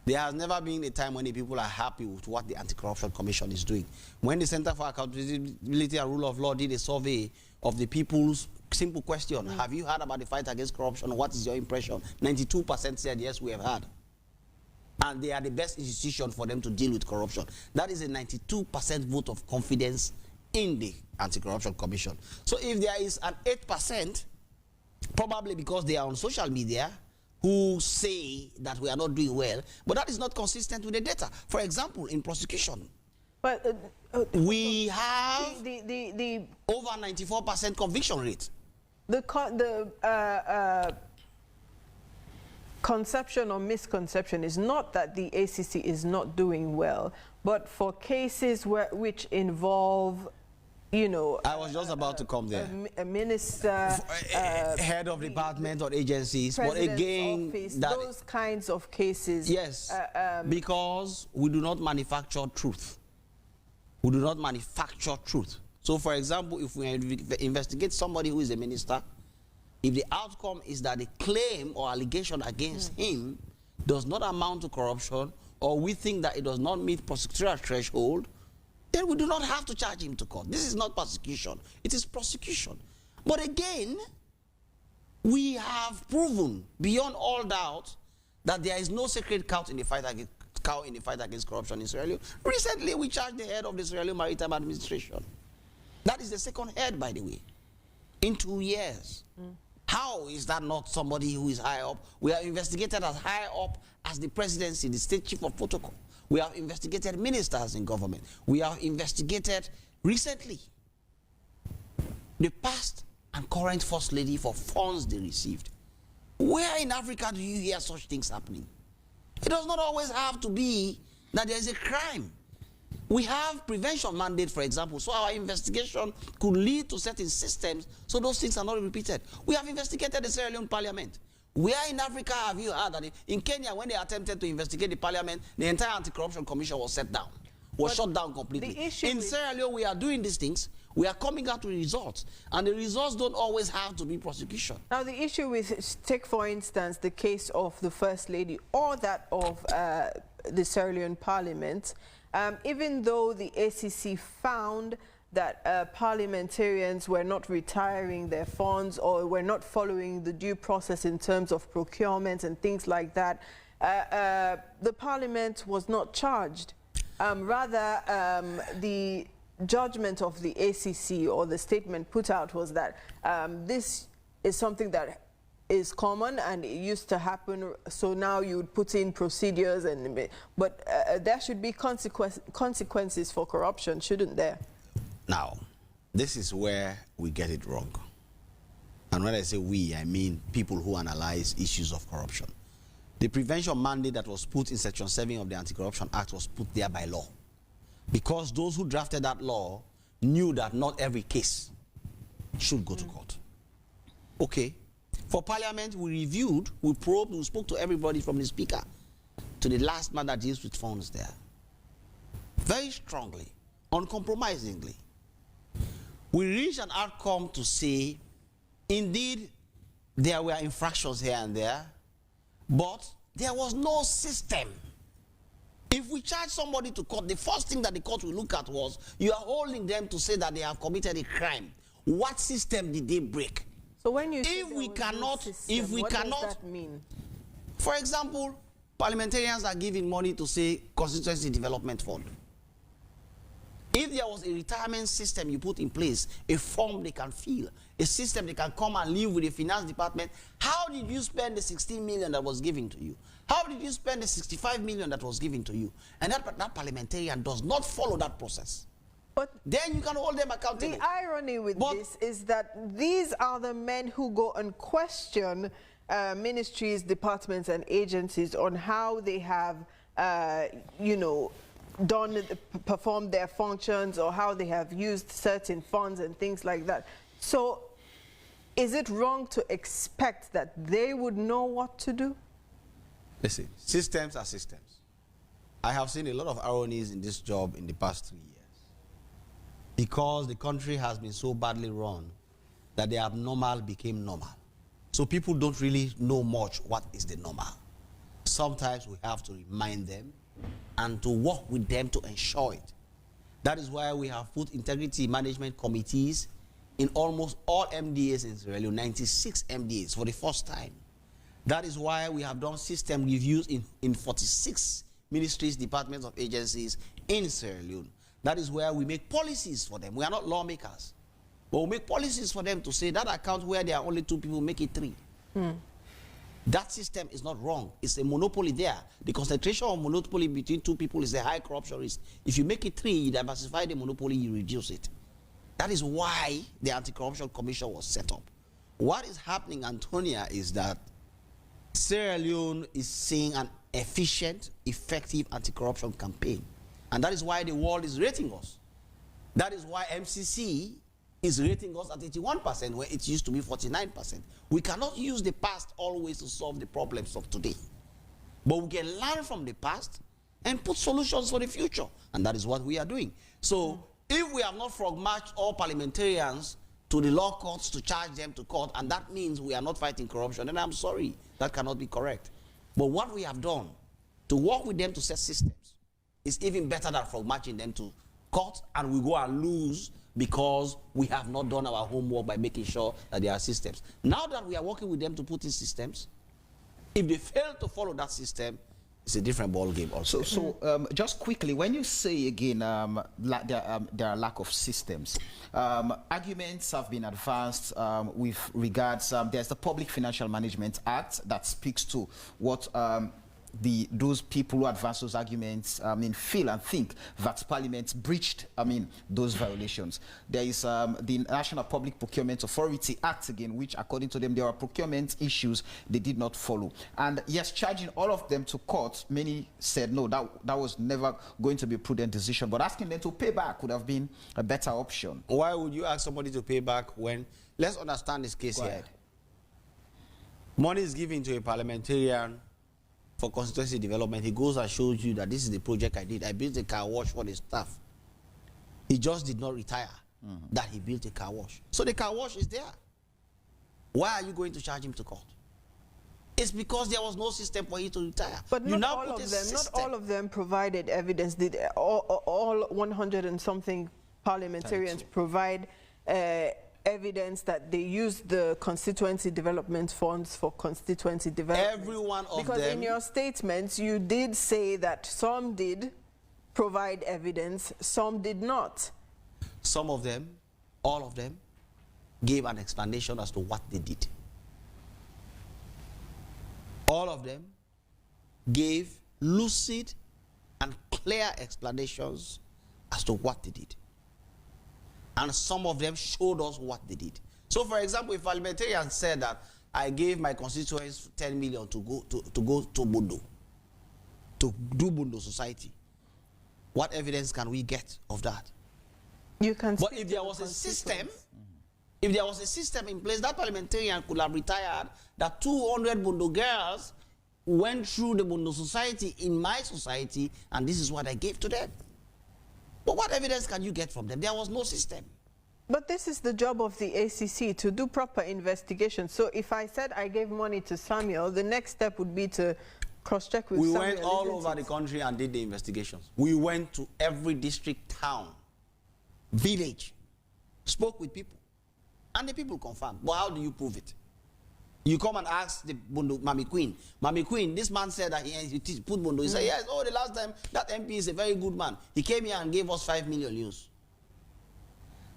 There has never been a time when the people are happy with what the Anti-Corruption Commission is doing. When the Center for Accountability and Rule of Law did a survey of the people's simple question, have you heard about the fight against corruption? What is your impression? 92% said yes, we have heard. And they are the best institution for them to deal with corruption. That is a 92% vote of confidence in the Anti-Corruption Commission. So if there is an 8%, probably because they are on social media, who say that we are not doing well, but that is not consistent with the data. For example, in prosecution, but we have the over 94% conviction rate. The conception or misconception is not that the ACC is not doing well, but for cases which involve, you know, I was just about to come there. A minister, head of department or agencies, but again, office, those kinds of cases. Yes, because we do not manufacture truth. We do not manufacture truth. So, for example, if we investigate somebody who is a minister, if the outcome is that the claim or allegation against him does not amount to corruption, or we think that it does not meet prosecutorial threshold, then we do not have to charge him to court. This is not persecution, it is prosecution. But again, we have proven beyond all doubt that there is no sacred cow in the fight against corruption in Sierra Leone. Recently, we charged the head of the Sierra Leone Maritime Administration. That is the second head, by the way, in 2 years. How is that not somebody who is high up? We are investigated as high up as the presidency, the state chief of protocol. We have investigated ministers in government. We have investigated recently the past and current first lady for funds they received. Where in Africa do you hear such things happening? It does not always have to be that there is a crime. We have prevention mandate, for example, so our investigation could lead to certain systems so those things are not repeated. We have investigated the Sierra Leone parliament. Where in Africa have you heard that in Kenya, when they attempted to investigate the parliament, the entire Anti-Corruption Commission was shut down completely. In Sierra Leone, we are doing these things. We are coming out with results, and the results don't always have to be prosecution. Now, the issue with, take for instance, the case of the First Lady or that of the Sierra Leone Parliament, even though the ACC found that parliamentarians were not retiring their funds or were not following the due process in terms of procurement and things like that, the parliament was not charged. Rather, the judgment of the ACC or the statement put out was that this is something that is common and it used to happen, so now you would put in procedures, but there should be consequences for corruption, shouldn't there? Now, this is where we get it wrong. And when I say we, I mean people who analyze issues of corruption. The prevention mandate that was put in Section 7 of the Anti-Corruption Act was put there by law, because those who drafted that law knew that not every case should go to court. Okay. For Parliament, we reviewed, we probed, we spoke to everybody from the Speaker to the last man that deals with funds there. Very strongly, uncompromisingly. We reached an outcome to say, indeed, there were infractions here and there, but there was no system. If we charge somebody to court, the first thing that the court will look at was, you are holding them to say that they have committed a crime. What system did they break? So when you if we cannot, what does that mean? For example, parliamentarians are giving money to, say, constituency development fund. If there was a retirement system you put in place, a form they can fill, a system they can come and live with the finance department, how did you spend the 16 million that was given to you? How did you spend the 65 million that was given to you? And that parliamentarian does not follow that process. But then you can hold them accountable. The irony with this is that these are the men who go and question ministries, departments, and agencies on how they have, you know, performed their functions, or how they have used certain funds and things like that. So is it wrong to expect that they would know what to do? Listen, systems are systems. I have seen a lot of ironies in this job in the past 3 years, because the country has been so badly run that the abnormal became normal. So people don't really know much what is the normal. Sometimes we have to remind them and to work with them to ensure it. That is why we have put integrity management committees in almost all MDAs in Sierra Leone, 96 MDAs for the first time. That is why we have done system reviews in 46 ministries, departments, of agencies in Sierra Leone. That is where we make policies for them. We are not lawmakers, but we make policies for them to say that account where there are only 2 people, make it 3. That system is not wrong. It's a monopoly there. The concentration of monopoly between 2 people is a high corruption risk. If you make it 3, you diversify the monopoly, you reduce it. That is why the Anti-Corruption Commission was set up. What is happening, Antonia, is that Sierra Leone is seeing an efficient, effective anti-corruption campaign. And that is why the world is rating us. That is why MCC is rating us at 81%, where it used to be 49%. We cannot use the past always to solve the problems of today. But we can learn from the past and put solutions for the future. And that is what we are doing. So if we have not frog-marched all parliamentarians to the law courts to charge them to court, and that means we are not fighting corruption, then I'm sorry, that cannot be correct. But what we have done to work with them to set systems is even better than frog-marching them to court, and we go and lose because we have not done our homework by making sure that there are systems. Now that we are working with them to put in systems, if they fail to follow that system, it's a different ball game also. So just quickly, when you say again there are lack of systems, arguments have been advanced with regards, there's the Public Financial Management Act that speaks to what those people who advance those arguments feel and think that Parliament breached those violations. There is the National Public Procurement Authority Act again, which according to them there are procurement issues they did not follow. And yes, charging all of them to court, many said no, that was never going to be a prudent decision, but asking them to pay back would have been a better option. Why would you ask somebody to pay back when, let's understand this case here. Money is given to a parliamentarian for constituency development. He goes and shows you that this is the project I did. I built a car wash for the staff. He just did not retire that he built a car wash. So the car wash is there. Why are you going to charge him to court? It's because there was no system for you to retire. But not all of them provided evidence. Did all 100 and something parliamentarians provide evidence that they used the constituency development funds for constituency development? Every one of them. Because in your statements, you did say that some did provide evidence, some did not. Some of them, all of them, gave an explanation as to what they did. all of them gave lucid and clear explanations as to what they did. And some of them showed us what they did. So, for example, if parliamentarian said that I gave my constituents 10 million to go to Bundo, to do Bundo society, what evidence can we get of that? You can. But if there was a system, if there was a system in place, that parliamentarian could have retired that 200 Bundo girls went through the Bundo society in my society, and this is what I gave to them. But what evidence can you get from them? There was no system. But this is the job of the ACC, to do proper investigation. So if I said I gave money to Samuel, the next step would be to cross-check with Samuel. We went all over the country and did the investigations. We went to every district, town, village, spoke with people, and the people confirmed. But how do you prove it? You come and ask the Bundo, Mami Queen, this man said that he put Bundo. He said, yes, oh, the last time, that MP is a very good man. He came here and gave us 5 million euros.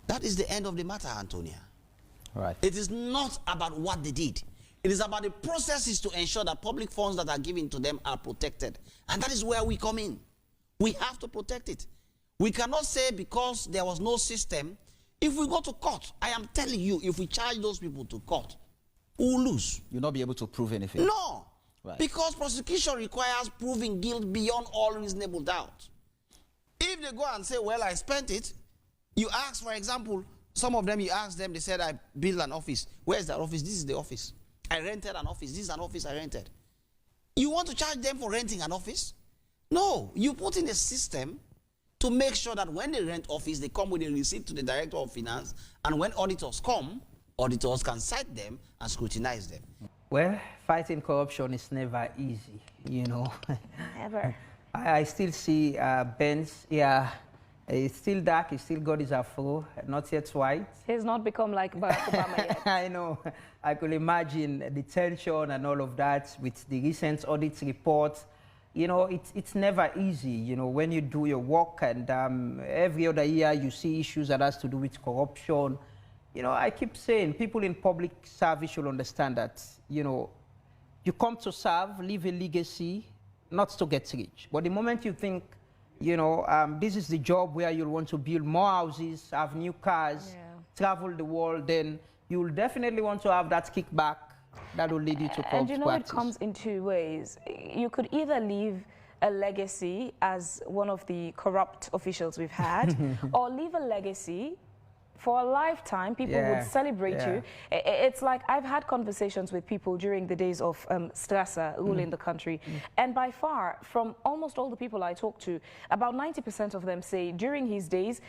That is the end of the matter, Antonia. Right. It is not about what they did. It is about the processes to ensure that public funds that are given to them are protected. And that is where we come in. We have to protect it. We cannot say because there was no system, if we go to court, I am telling you, if we charge those people to court, we will lose. You'll not be able to prove anything. No. Right. Because prosecution requires proving guilt beyond all reasonable doubt. If they go and say, well, I spent it, you ask, for example, some of them, you ask them, they said, I built an office. Where is that office? This is the office. I rented an office. This is an office I rented. You want to charge them for renting an office? No. You put in a system to make sure that when they rent office, they come with a receipt to the director of finance, and when auditors come, auditors can cite them and scrutinize them. Well, fighting corruption is never easy, you know. Ever. I still see Benz, yeah, it's still dark, he's still got his afro, not yet white. He's not become like Barack Obama yet. I know. I could imagine the tension and all of that with the recent audit report. You know, it's never easy, you know, when you do your work, and every other year you see issues that has to do with corruption. You know, I keep saying people in public service should understand that, you know, you come to serve, leave a legacy, not to get rich. But the moment you think, you know, this is the job where you'll want to build more houses, have new cars, travel the world, then you'll definitely want to have that kickback that will lead you to corrupt And you know, practice. it comes in two ways. You could either leave a legacy as one of the corrupt officials we've had, or leave a legacy for a lifetime. People would celebrate you. It's like I've had conversations with people during the days of Strasser ruling the country, and by far, from almost all the people I talk to, about 90% of them say during his days,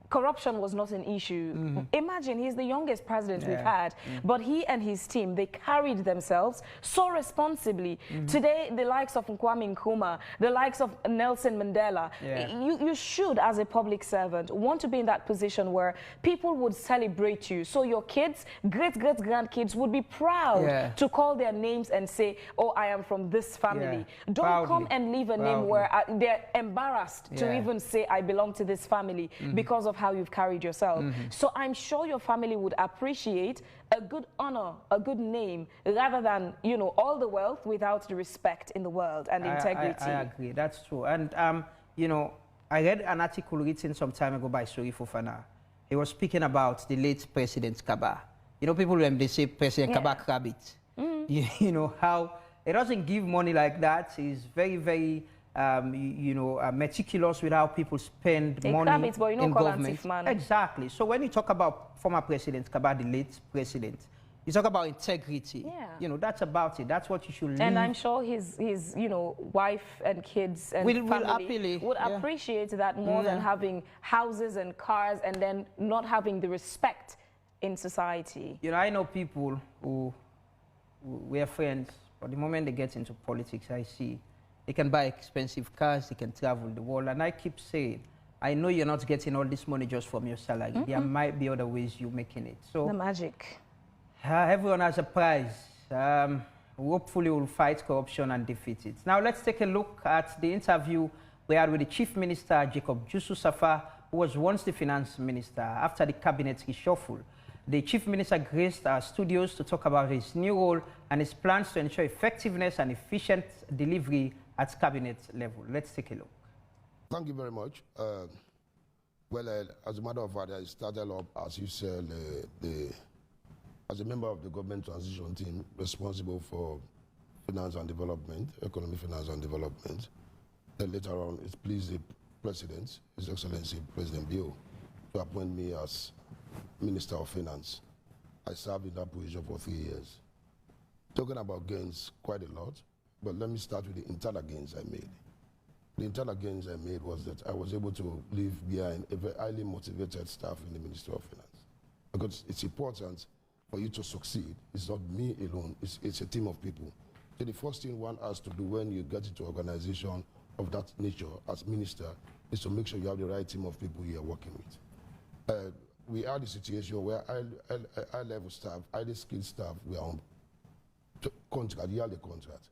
corruption was not an issue. Imagine, he's the youngest president we've had, but he and his team, they carried themselves so responsibly. Today, the likes of Kwame Nkrumah, the likes of Nelson Mandela, you should, as a public servant, want to be in that position where people would celebrate you. So your kids, great-great-grandkids would be proud to call their names and say, oh, I am from this family. Don't come and leave a name where they're embarrassed to even say, I belong to this family because of how you've carried yourself. So I'm sure your family would appreciate a good honor, a good name, rather than, you know, all the wealth without the respect in the world and integrity. I agree, that's true. And, you know, I read an article written some time ago by Suri Fofana. He was speaking about the late President Kaba. You know, people, when they say President Kaba Krabbit, you know, how he doesn't give money like that. He's very, very you know, meticulous with how people spend money but you know, in government. Man. Exactly. So when you talk about former President Kaba, the late president, you talk about integrity. You know, that's about it. That's what you should leave. And I'm sure his you know, wife and kids and family would appreciate that more than having houses and cars and then not having the respect in society. You know, I know people who we're friends, but the moment they get into politics, I see they can buy expensive cars, they can travel the world. And I keep saying, I know you're not getting all this money just from your salary. There might be other ways you're making it. So the magic. Everyone has a prize. Hopefully we'll fight corruption and defeat it. Now let's take a look at the interview we had with the Chief Minister, Jacob Jusu Safa, who was once the Finance Minister after the cabinet reshuffle. The Chief Minister graced our studios to talk about his new role and his plans to ensure effectiveness and efficient delivery at cabinet level. Let's take a look. Thank you very much. As a matter of fact, I started up, as you said, as a member of the government transition team responsible for finance and development, economic finance and development. Then later on, it pleased the President, His Excellency President Bio, to appoint me as Minister of Finance. I served in that position for 3 years. Talking about gains quite a lot, but let me start with the internal gains I made. The internal gains I made was that I was able to leave behind a very highly motivated staff in the Ministry of Finance. Because it's important for you to succeed. It's not me alone, it's a team of people. So the first thing one has to do when you get into an organization of that nature as minister is to make sure you have the right team of people you are working with. We had a situation where high-level staff, highly skilled staff were on contract, yearly contract.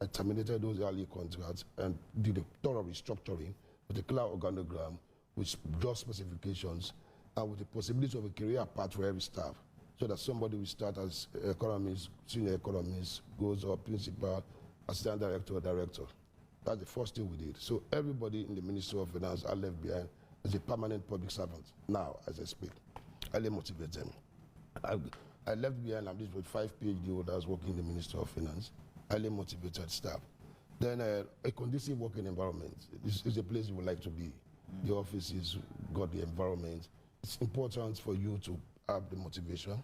I terminated those early contracts and did a thorough restructuring with a clear organogram, with job specifications, and with the possibility of a career path for every staff, so that somebody will start as economist, senior economist, goes up principal, assistant director, or director. That's the first thing we did. So everybody in the Ministry of Finance are left behind as a permanent public servant. Now, as I speak, I motivate them. I left behind, I'm just with 5 PhD holders working in the Ministry of Finance. Highly motivated staff. Then a conducive working environment. This is a place you would like to be. The offices got the environment. It's important for you to have the motivation.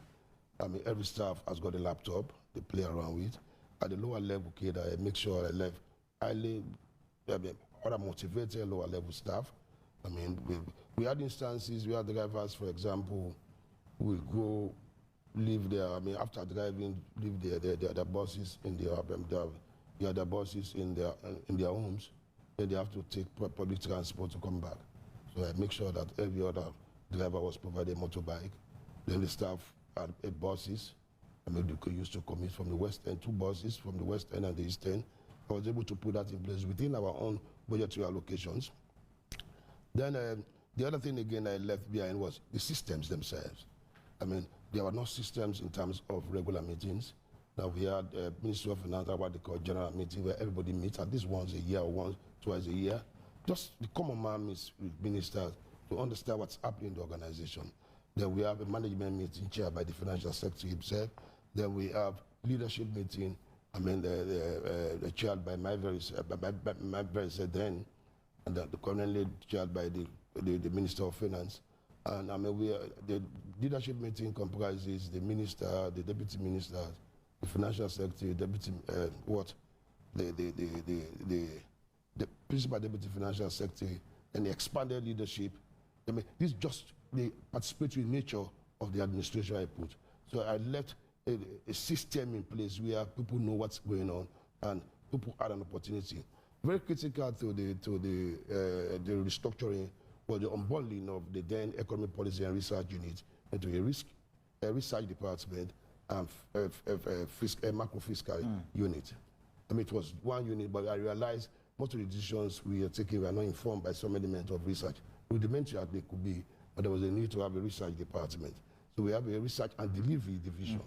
I mean, every staff has got a laptop they play around with. At the lower level, I make sure I left highly other motivated lower level staff. I mean, we had instances, we had drivers, for example, will go leave their, I mean, after driving, leave their buses in their buses in their homes. Then they have to take public transport to come back. So I make sure that every other driver was provided a motorbike. Then the staff had buses. I mean, they used to commute from the West End, 2 buses from the West End and the East End. I was able to put that in place within our own budgetary allocations. Then the other thing again I left behind was the systems themselves. I mean, there were no systems in terms of regular meetings. Now we had Ministry of Finance, what they call general meeting, where everybody meets at least once a year or twice a year. Just the common man meets with ministers to understand what's happening in the organization. Then we have a management meeting chaired by the financial secretary himself. Then we have leadership meeting, I mean, the chaired by my very then, and the currently chaired by the Minister of Finance. And I mean, the leadership meeting comprises the minister, the deputy minister, the financial secretary, deputy the principal deputy financial secretary, and the expanded leadership. I mean, this is just the participatory nature of the administration I put. So I left a system in place where people know what's going on and people had an opportunity. Very critical to the restructuring was the unbundling of the then Economic Policy and Research Unit into a research department and a macro-fiscal unit. I mean, it was one unit, but I realized most of the decisions we are taking were not informed by some element of research. Rudimentary as they could be, but there was a need to have a research department. So we have a research and delivery division.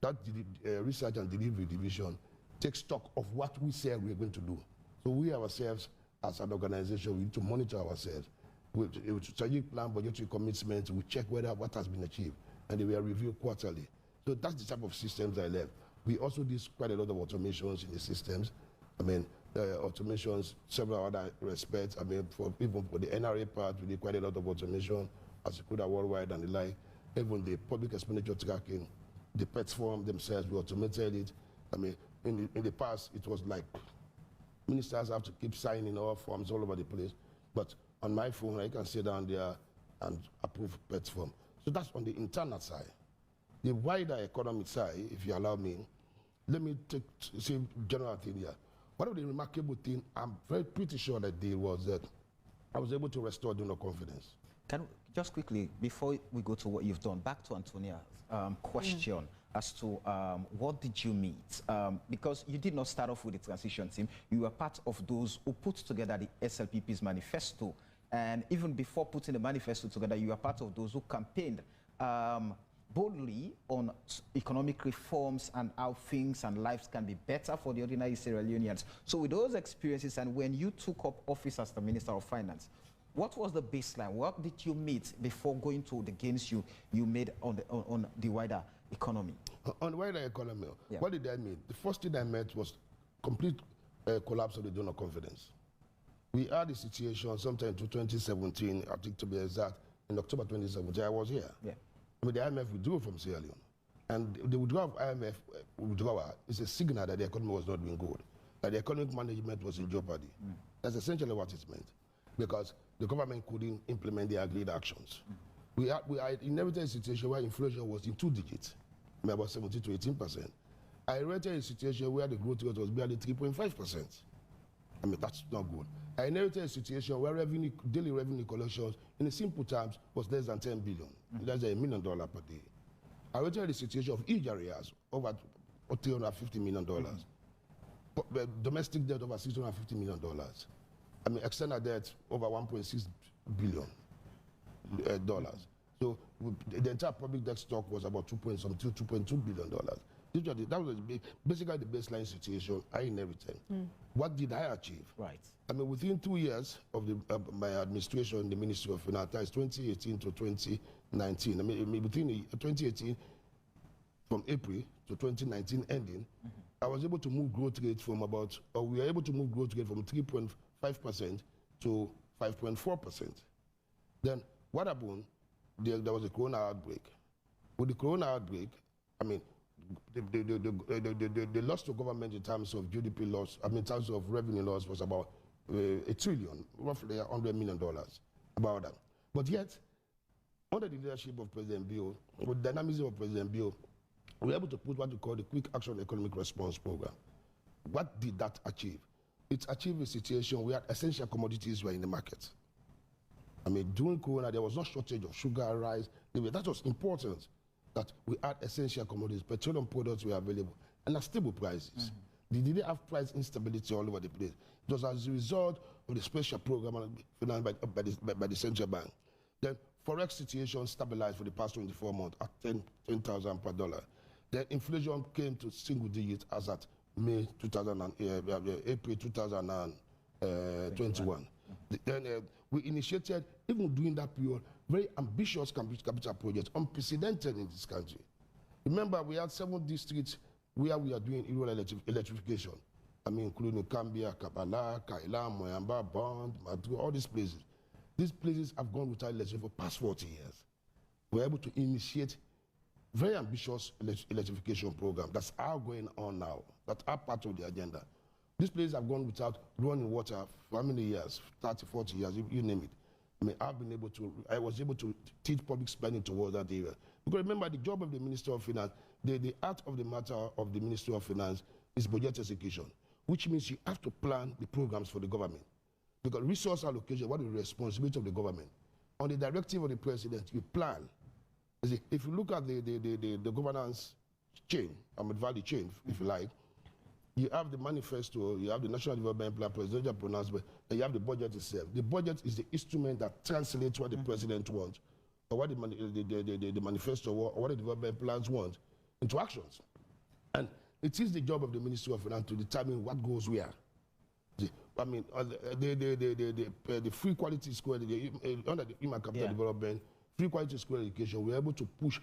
That research and delivery division takes stock of what we said we are going to do. So we ourselves, as an organization, we need to monitor ourselves. With strategic plan, budgetary commitments, we check whether what has been achieved, and they were reviewed quarterly. So that's the type of systems I left. We also did quite a lot of automations in the systems. I mean, automations, several other respects. I mean, even for the NRA part, we did quite a lot of automation, as you could have worldwide and the like. Even the public expenditure tracking, the PETS form themselves, we automated it. I mean, in the past, it was like ministers have to keep signing off forms all over the place. But on my phone, I can sit down there and approve PETS form. So that's on the internal side. The wider economic side, if you allow me, let me say general thing here. One of the remarkable things I'm pretty sure that did was that I was able to restore donor confidence. Can just quickly, before we go to what you've done, back to Antonia's question as to what did you meet? Because you did not start off with the transition team. You were part of those who put together the SLPP's manifesto. And even before putting the manifesto together, you were part of those who campaigned boldly on economic reforms and how things and lives can be better for the ordinary Sierra Leoneans. So with those experiences, and when you took up office as the Minister of Finance, what was the baseline? What did you meet before going to the gains you made on the wider economy? On the wider economy, what did I meet? The first thing I met was complete collapse of the donor confidence. We had a situation sometime to 2017, I think to be exact, in October 2017, I was here. Yeah. I mean, the IMF withdrew from Sierra Leone. And the withdrawal of IMF withdrawal is a signal that the economy was not doing good, that the economic management was in jeopardy. That's essentially what it meant, because the government couldn't implement the agreed actions. We inherited a situation where inflation was in 2 digits, about 17 to 18%. I inherited a situation where the growth rate was barely 3.5%. I mean, that's not good. I inherited a situation where daily revenue collections, in simple terms, was less than 10 billion, less than $1 million per day. I inherited a situation of huge arrears, over $350 million. Domestic debt over $650 million. I mean, external debt over $1.6 billion. So the entire public debt stock was about $2.2 billion. That was basically the baseline situation I inherited. What did I achieve? Right. I mean, within 2 years of my administration in the Ministry of Finance, that is 2018 to 2019. I mean, between 2018, from April to 2019 ending, I was able to move growth rate from we were able to move growth rate from 3.5% to 5.4%. Then what happened? There was a corona outbreak. With the corona outbreak, I mean, the loss to government in terms of GDP loss, I mean, in terms of revenue loss, was about $1 trillion, roughly $100 million, about that. But yet, under the leadership of President Bill, with the dynamism of President Bill, we were able to put what we call the Quick Action Economic Response Program. What did that achieve? It achieved a situation where essential commodities were in the market. I mean, during Corona, there was no shortage of sugar, rice. That was important, that we had essential commodities. Petroleum products were available and at stable prices. They didn't have price instability all over the place. It was as a result of the special program financed by the central bank. Then forex situation stabilized for the past 24 months at 10,000 per dollar. Then inflation came to single digits as at April 2021. Then we initiated, even during that period, very ambitious capital projects, unprecedented in this country. Remember, we had 7 districts where we are doing rural electrification. I mean, including Cambia, Kabala, Kaila, Moyamba, Bond, Madu, all these places. These places have gone without electricity for the past 40 years. We're able to initiate very ambitious electrification program. That's all going on now. That's our part of the agenda. These places have gone without running water for how many years? 30, 40 years, you name it. I mean, I was able to teach public spending towards that area. Because remember, the job of the Minister of Finance, the art of the matter of the Ministry of Finance is budget execution, which means you have to plan the programs for the government. Because resource allocation, what is the responsibility of the government? On the directive of the president, you plan. If you look at the governance chain, value chain, if you like, you have the manifesto, you have the National Development Plan, presidential pronouncement, and you have the budget itself. The budget is the instrument that translates what the president wants, or what the manifesto or what the development plans want into actions. And it is the job of the Ministry of Finance to determine what goes where. I mean, the free quality school, under the human capital development, free quality school education, we're able to push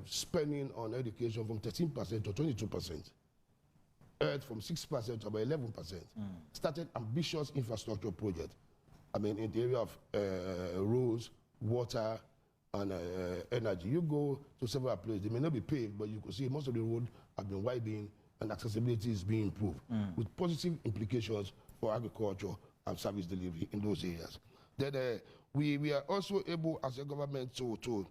spending on education from 13% to 22%. From 6% to about 11%. Started ambitious infrastructure projects. I mean, in the area of roads, water, and energy. You go to several places, they may not be paved, but you can see most of the roads have been widened and accessibility is being improved, with positive implications for agriculture and service delivery in those areas. Then we are also able, as a government, to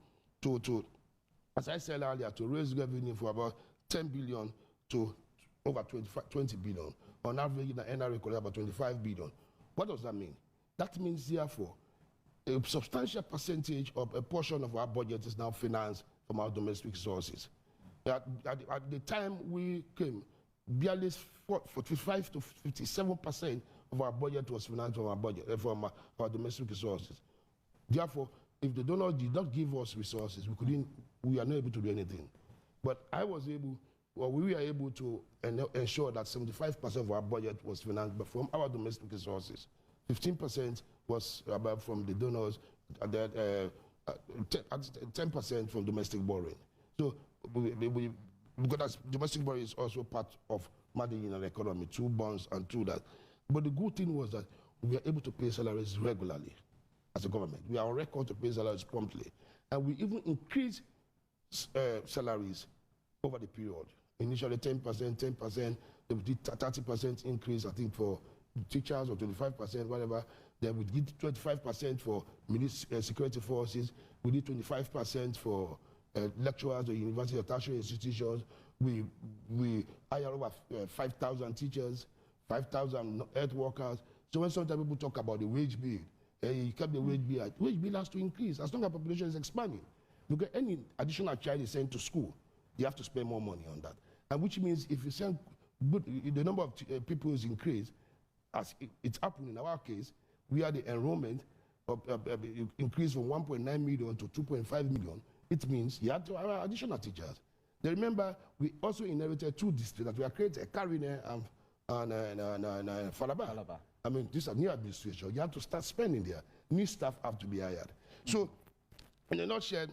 as I said earlier, to raise revenue from about 10 billion to over 20 billion. On average, the NRA collect about 25 billion. What does that mean? That means, therefore, a substantial percentage of a portion of our budget is now financed from our domestic sources. At the time we came, barely 45 to 57% of our budget was financed from our budget, from our domestic resources. Therefore, if the donors did not give us resources, we are not able to do anything. But I was able, or we were able to ensure that 75% of our budget was financed from our domestic resources. 15% was from the donors, 10% from domestic borrowing. So because domestic borrowing is also part of managing an economy, through bonds and through that. But the good thing was that we were able to pay salaries regularly as a government. We are on record to pay salaries promptly. And we even increased salaries over the period. Initially 10%, 10%, they did 30% increase, I think, for teachers, or 25%, whatever. Then we did 25% for security forces. We did 25% for lecturers or university or tertiary institutions. We hired over 5,000 teachers, 5,000 health workers. So when sometimes people talk about the wage bill, you kept the wage bill has to increase as long as the population is expanding. Because any additional child is sent to school, you have to spend more money on that. And which means if you send the number of people is increased, as it's happened in our case, we had the enrollment increased from 1.9 million to 2.5 million. It means you have to have additional teachers. Then remember, we also inherited 2 districts that were created, Karine and Falaba. I mean, this is a new administration. You have to start spending there. New staff have to be hired. So, in a nutshell,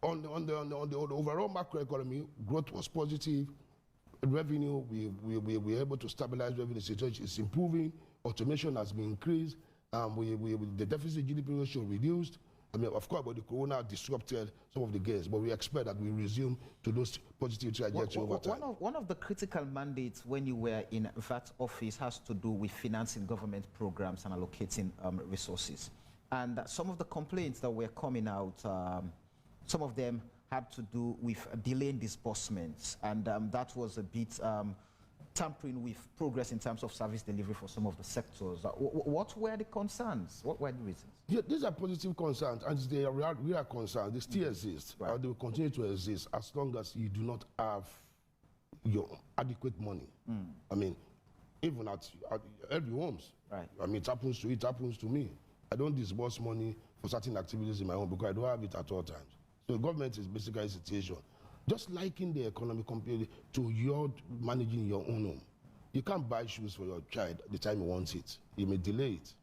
on the overall macroeconomy, growth was positive. Revenue, we were able to stabilize revenue situation. It's improving. Automation has been increased. The deficit GDP ratio reduced. I mean, of course, but the corona disrupted some of the gains, but we expect that we resume to those positive trajectory over time. One of the critical mandates when you were in that office has to do with financing government programs and allocating resources. And some of the complaints that were coming out, some of them had to do with delaying disbursements, and that was a bit tampering with progress in terms of service delivery for some of the sectors. What were the concerns? What were the reasons? Yeah, these are positive concerns, and they are real concerns. They still exist, right. They will continue to exist as long as you do not have your adequate money. I mean, even at every homes. Right. I mean, it happens to me. I don't disburse money for certain activities in my home because I don't have it at all times. So the government is basically a situation. Just liking the economy compared to your managing your own home. You can't buy shoes for your child at the time he wants it. You may delay it.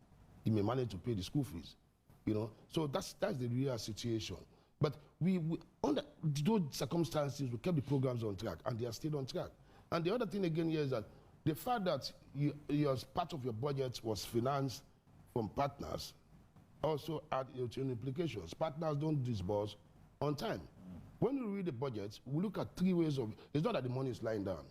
You may manage to pay the school fees. You know, so that's the real situation. But we under those circumstances, we kept the programs on track, and they are still on track. And the other thing again here is that the fact that your part of your budget was financed from partners also had its own implications. Partners don't disburse on time. When we read the budget, we look at 3 ways of, it's not that the money is lying down.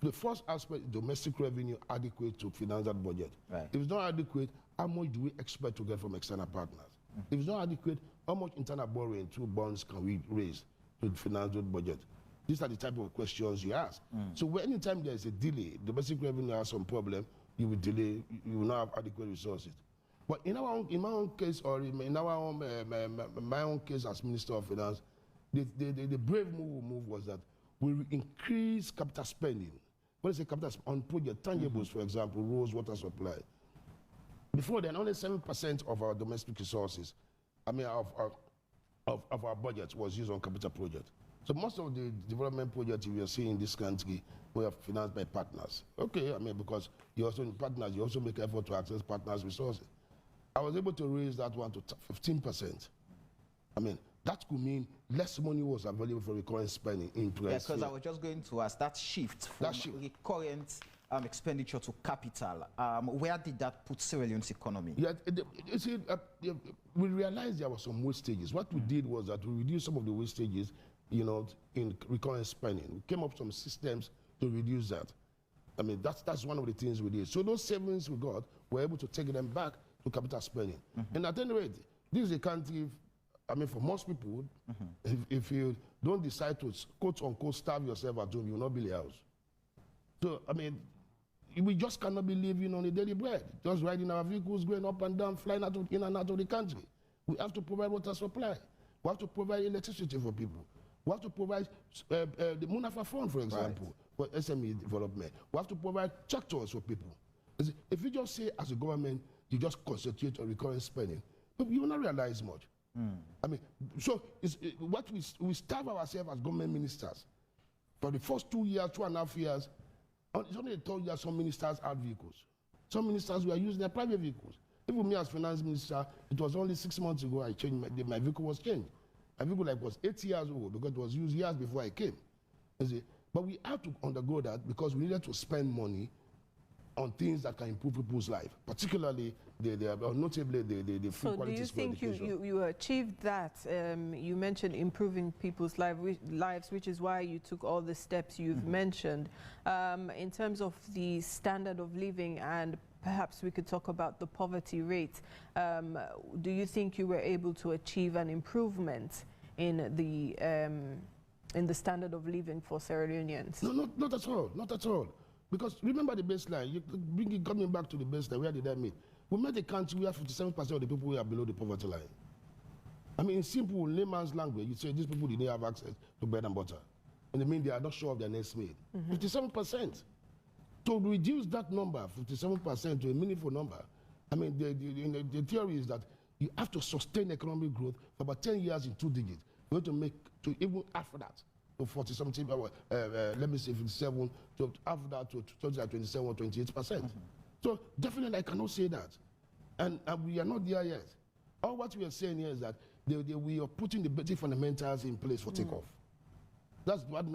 The first aspect is domestic revenue adequate to finance that budget. Right. If it's not adequate, how much do we expect to get from external partners? If it's not adequate, how much internal borrowing through bonds can we raise to finance that budget? These are the type of questions you ask. So anytime there is a delay, domestic revenue has some problem, you will delay, you will not have adequate resources. But in my own case, or in my own case as Minister of Finance, the brave move was that we increase capital spending. When I say capital on project tangibles, for example, roads, water supply. Before then, only 7% of our domestic resources, I mean, of our budget was used on capital projects. So most of the development projects we are seeing in this country were financed by partners. Okay, I mean, because you also need partners, you also make effort to access partners' resources. I was able to raise that one to 15%. I mean, that could mean less money was available for recurrent spending in place. Yeah, because I was just going to ask, that shift from recurrent expenditure to capital, where did that put Sierra Leone's economy? Yeah, you see, we realized there were some wastages. What we did was that we reduced some of the wastages, you know, in recurrent spending. We came up with some systems to reduce that. I mean, that's one of the things we did. So those savings we got, we're able to take them back to capital spending. And at any rate, this is a country, I mean, for most people, if you don't decide to quote unquote starve yourself at home, you will not build a house. So, I mean, we just cannot be living on a daily bread, just riding our vehicles, going up and down, flying in and out of the country. We have to provide water supply. We have to provide electricity for people. We have to provide the Munafa Fund, for example, for SME development. We have to provide tractors for people. If you just say, as a government, you just concentrate on recurrent spending, You will not realize much. I mean, so what we starve ourselves as government ministers. For the first 2 years, 2.5 years, it's only the 3rd year some ministers had vehicles. Some ministers were using their private vehicles. Even me as finance minister, it was only 6 months ago I changed, my vehicle was changed. My vehicle was 8 years old because it was used years before I came. You see? But we had to undergo that because we needed to spend money on things that can improve people's life, particularly notably the free quality school education. So do you think you achieved that? You mentioned improving people's lives, which is why you took all the steps you've mentioned. In terms of the standard of living, and perhaps we could talk about the poverty rate, do you think you were able to achieve an improvement in the standard of living for Sierra Leoneans? No, not at all, not at all. Because remember the baseline, coming back to the baseline, where did I mean? We made a country where 57% of the people who are below the poverty line. I mean, in simple layman's language, you say these people didn't have access to bread and butter. And they mean they are not sure of their next meal. 57%. To reduce that number, 57%, to a meaningful number, I mean, the theory is that you have to sustain economic growth for about 10 years in 2 digits. We're going to make, to even after that, to 40-something, let me say 57, to after that to 27 or 28%. So definitely I cannot say that. And we are not there yet. All what we are saying here is that we are putting the basic fundamentals in place for takeoff. That's what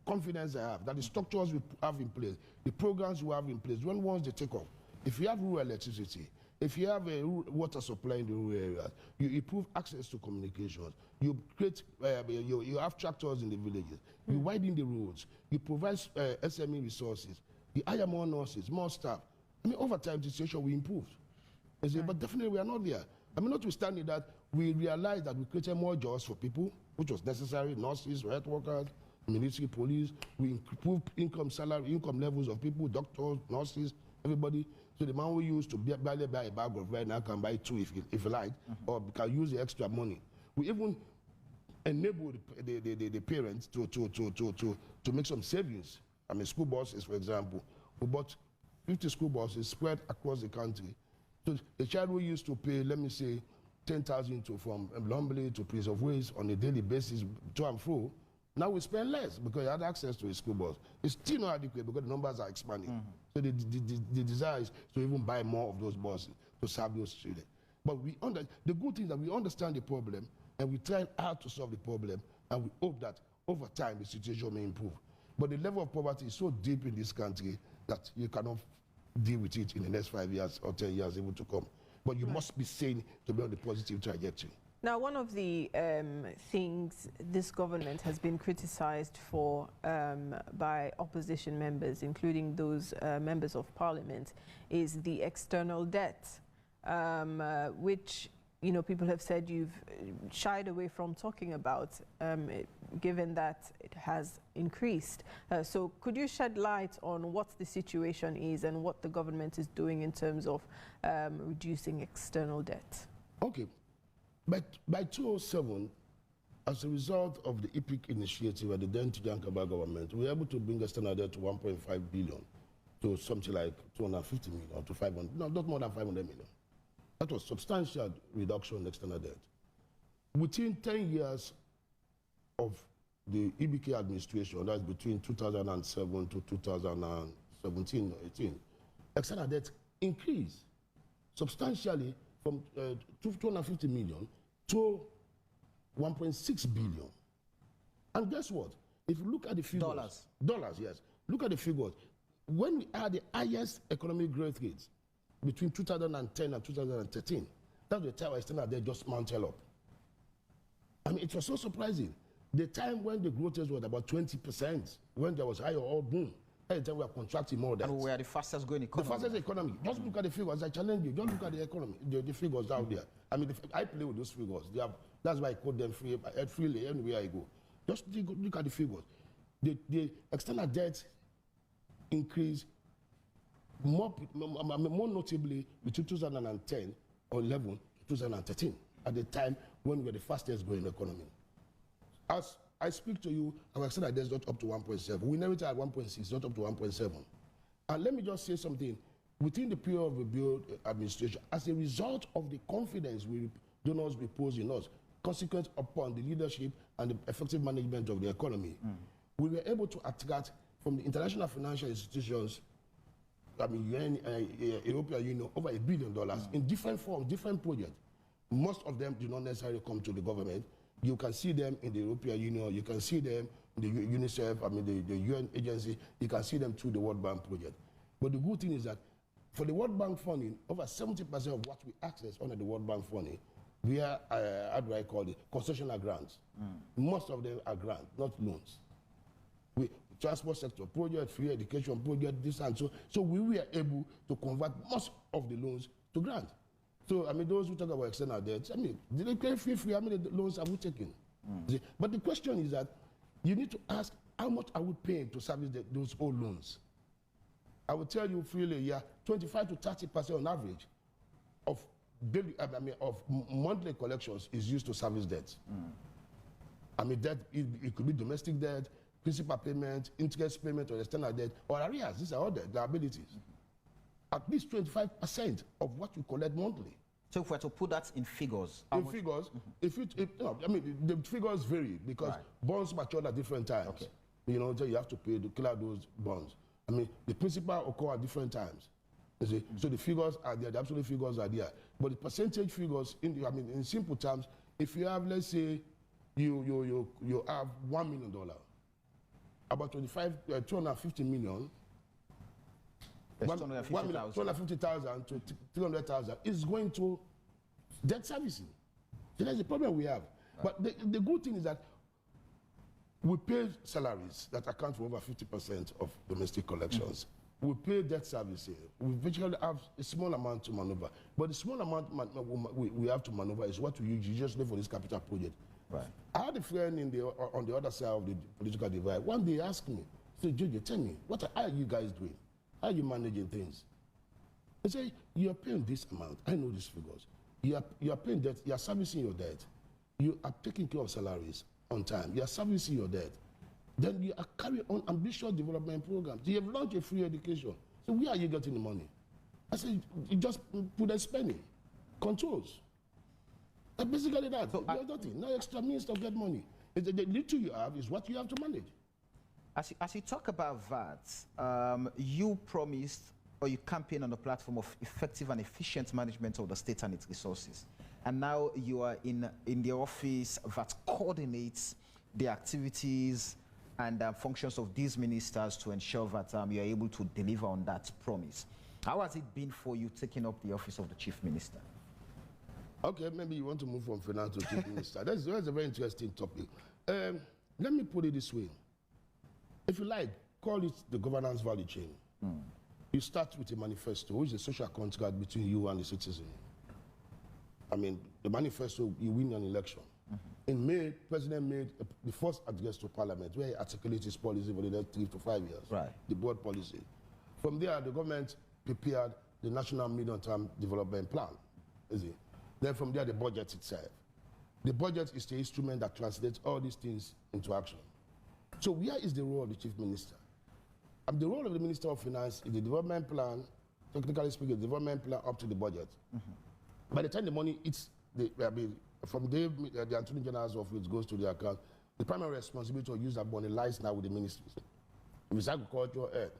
confidence I have, that the structures we have in place, the programs we have in place, once they take off, if you have rural electricity, if you have a water supply in the rural areas, you improve access to communications, you create, you have tractors in the villages, you widen the roads, you provide SME resources, you hire more nurses, more staff. I mean, over time, the situation will improve. But definitely we are not there. I mean, notwithstanding that, we realized that we created more jobs for people, which was necessary, nurses, health workers, military, police. We improved income levels of people, doctors, nurses, everybody. So the man who used to barely buy a bag of bread now can buy 2 if you like, or can use the extra money. We even enabled the parents to make some savings. I mean, school buses, for example. We bought 50 school buses spread across the country. So the child who used to pay, let me say, 10,000 from Lumley to Prince of Wales on a daily basis to and fro, now we spend less because he had access to a school bus. It's still not adequate because the numbers are expanding. So the desire is to even buy more of those buses to serve those children. But the good thing is that we understand the problem and we try hard to solve the problem, and we hope that over time the situation may improve. But the level of poverty is so deep in this country that you cannot deal with it in the next 5 years or 10 years able to come. But you must be sane to be on the positive trajectory. Now, one of the things this government has been criticized for by opposition members, including those members of parliament, is the external debt, which, you know, people have said you've shied away from talking about, given that it has increased. So could you shed light on what the situation is and what the government is doing in terms of reducing external debt? Okay. But by 2007, as a result of the EPIC initiative at the then Tijankaba government, we were able to bring external debt to 1.5 billion to something like 250 million to 500, no, not more than 500 million. That was substantial reduction in external debt. Within 10 years of the EBK administration, that's between 2007 to 2017 or 18, external debt increased substantially from 250 million to 1.6 billion. And guess what? If you look at the figures... Dollars, yes. Look at the figures. When we had the highest economic growth rates between 2010 and 2013, that's the time our external debt just mounted up. I mean, it was so surprising. The time when the growth rate was about 20%, when there was higher oil boom, at the time we are contracting more debt. And we are the fastest growing economy. The fastest economy. Just look at the figures. I challenge you. Just look at the economy, the figures out there. I mean, I play with those figures. That's why I quote them freely anywhere I go. Just look at the figures. The external debt increased more notably between 2010 or 11 to 2013, at the time when we were the fastest growing economy. As I speak to you, our external debt is not up to 1.7. We inherited at 1.6, not up to 1.7. And let me just say something. Within the period of the Build administration, as a result of the confidence donors repose in us, consequent upon the leadership and the effective management of the economy. We were able to attract from the international financial institutions, I mean, UN, European Union, over $1 billion in different forms, different projects. Most of them do not necessarily come to the government. You can see them in the European Union, you can see them in the UNICEF, I mean, the UN agency, you can see them through the World Bank project. But the good thing is that for the World Bank funding, over 70% of what we access under the World Bank funding, we are, how do I call it, concessional grants. Most of them are grants, not loans. We, transport sector project, free education project, this and so. So we were able to convert most of the loans to grants. So, I mean, those who talk about external debt, I mean, did they pay free? How many loans have we taken? But the question is that you need to ask, how much are we paying to service those old loans? I will tell you freely, yeah, 25 to 30% on average of daily, of monthly collections is used to service debt. I mean, debt, it could be domestic debt, principal payment, interest payment, or external debt, or arrears. These are all the liabilities. At least 25% of what you collect monthly. So if we were to put that in figures, if no, I mean, the figures vary because bonds mature at different times. Okay. You know, you have to pay to clear those bonds. I mean, the principal occur at different times. You see? So the figures are there, the absolute figures are there. But the percentage figures, in simple terms, if you have, let's say, you have $1 million, about 250 million, 250,000 to 300,000 is going to debt servicing. So that's the problem we have. But the good thing is that we pay salaries that account for over 50% of domestic collections. We pay debt servicing. We virtually have a small amount to maneuver. But the small amount we have to maneuver is what we use usually for this capital project. I had a friend on the other side of the political divide. One day he asked me, he said, Jojo, tell me, what are you guys doing? How are you managing things? He said, you are paying this amount. I know these figures. You are paying debt. You are servicing your debt. You are taking care of salaries on time. You are servicing your debt. Then you are carrying on ambitious development programs. You have launched a free education. So where are you getting the money? I said, you just put a spending. Controls. And basically that. So you have nothing. No extra means to get money. The little you have is what you have to manage. As you talk about that, you promised or you campaigned on the platform of effective and efficient management of the state and its resources. And now you are in the office that coordinates the activities and functions of these ministers to ensure that you are able to deliver on that promise. How has it been for you taking up the office of the chief minister? Okay, maybe you want to move from finance to chief minister. That's a very interesting topic. Let me put it this way. If you like, call it the governance value chain. You start with a manifesto, which is a social contract between you and the citizen. I mean, the manifesto, you win an election. In May, President made the first address to Parliament where he articulated his policy for the next 3 to 5 years, the board policy. From there, the government prepared the National Medium-Term Development Plan. Then from there, the budget itself. The budget is the instrument that translates all these things into action. So where is the role of the chief minister? The role of the Minister of Finance is the development plan, technically speaking, the development plan up to the budget. By the time the money hits, from the Attorney General's office goes to the account, the primary responsibility to use that money lies now with the ministries. If it's agriculture, earth.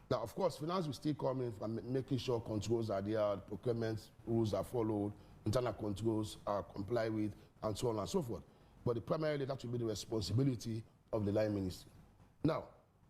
Now, of course, finance will still come in from making sure controls are there, procurement rules are followed, internal controls are complied with, and so on and so forth. But primarily, that will be the responsibility of the line ministry. Now,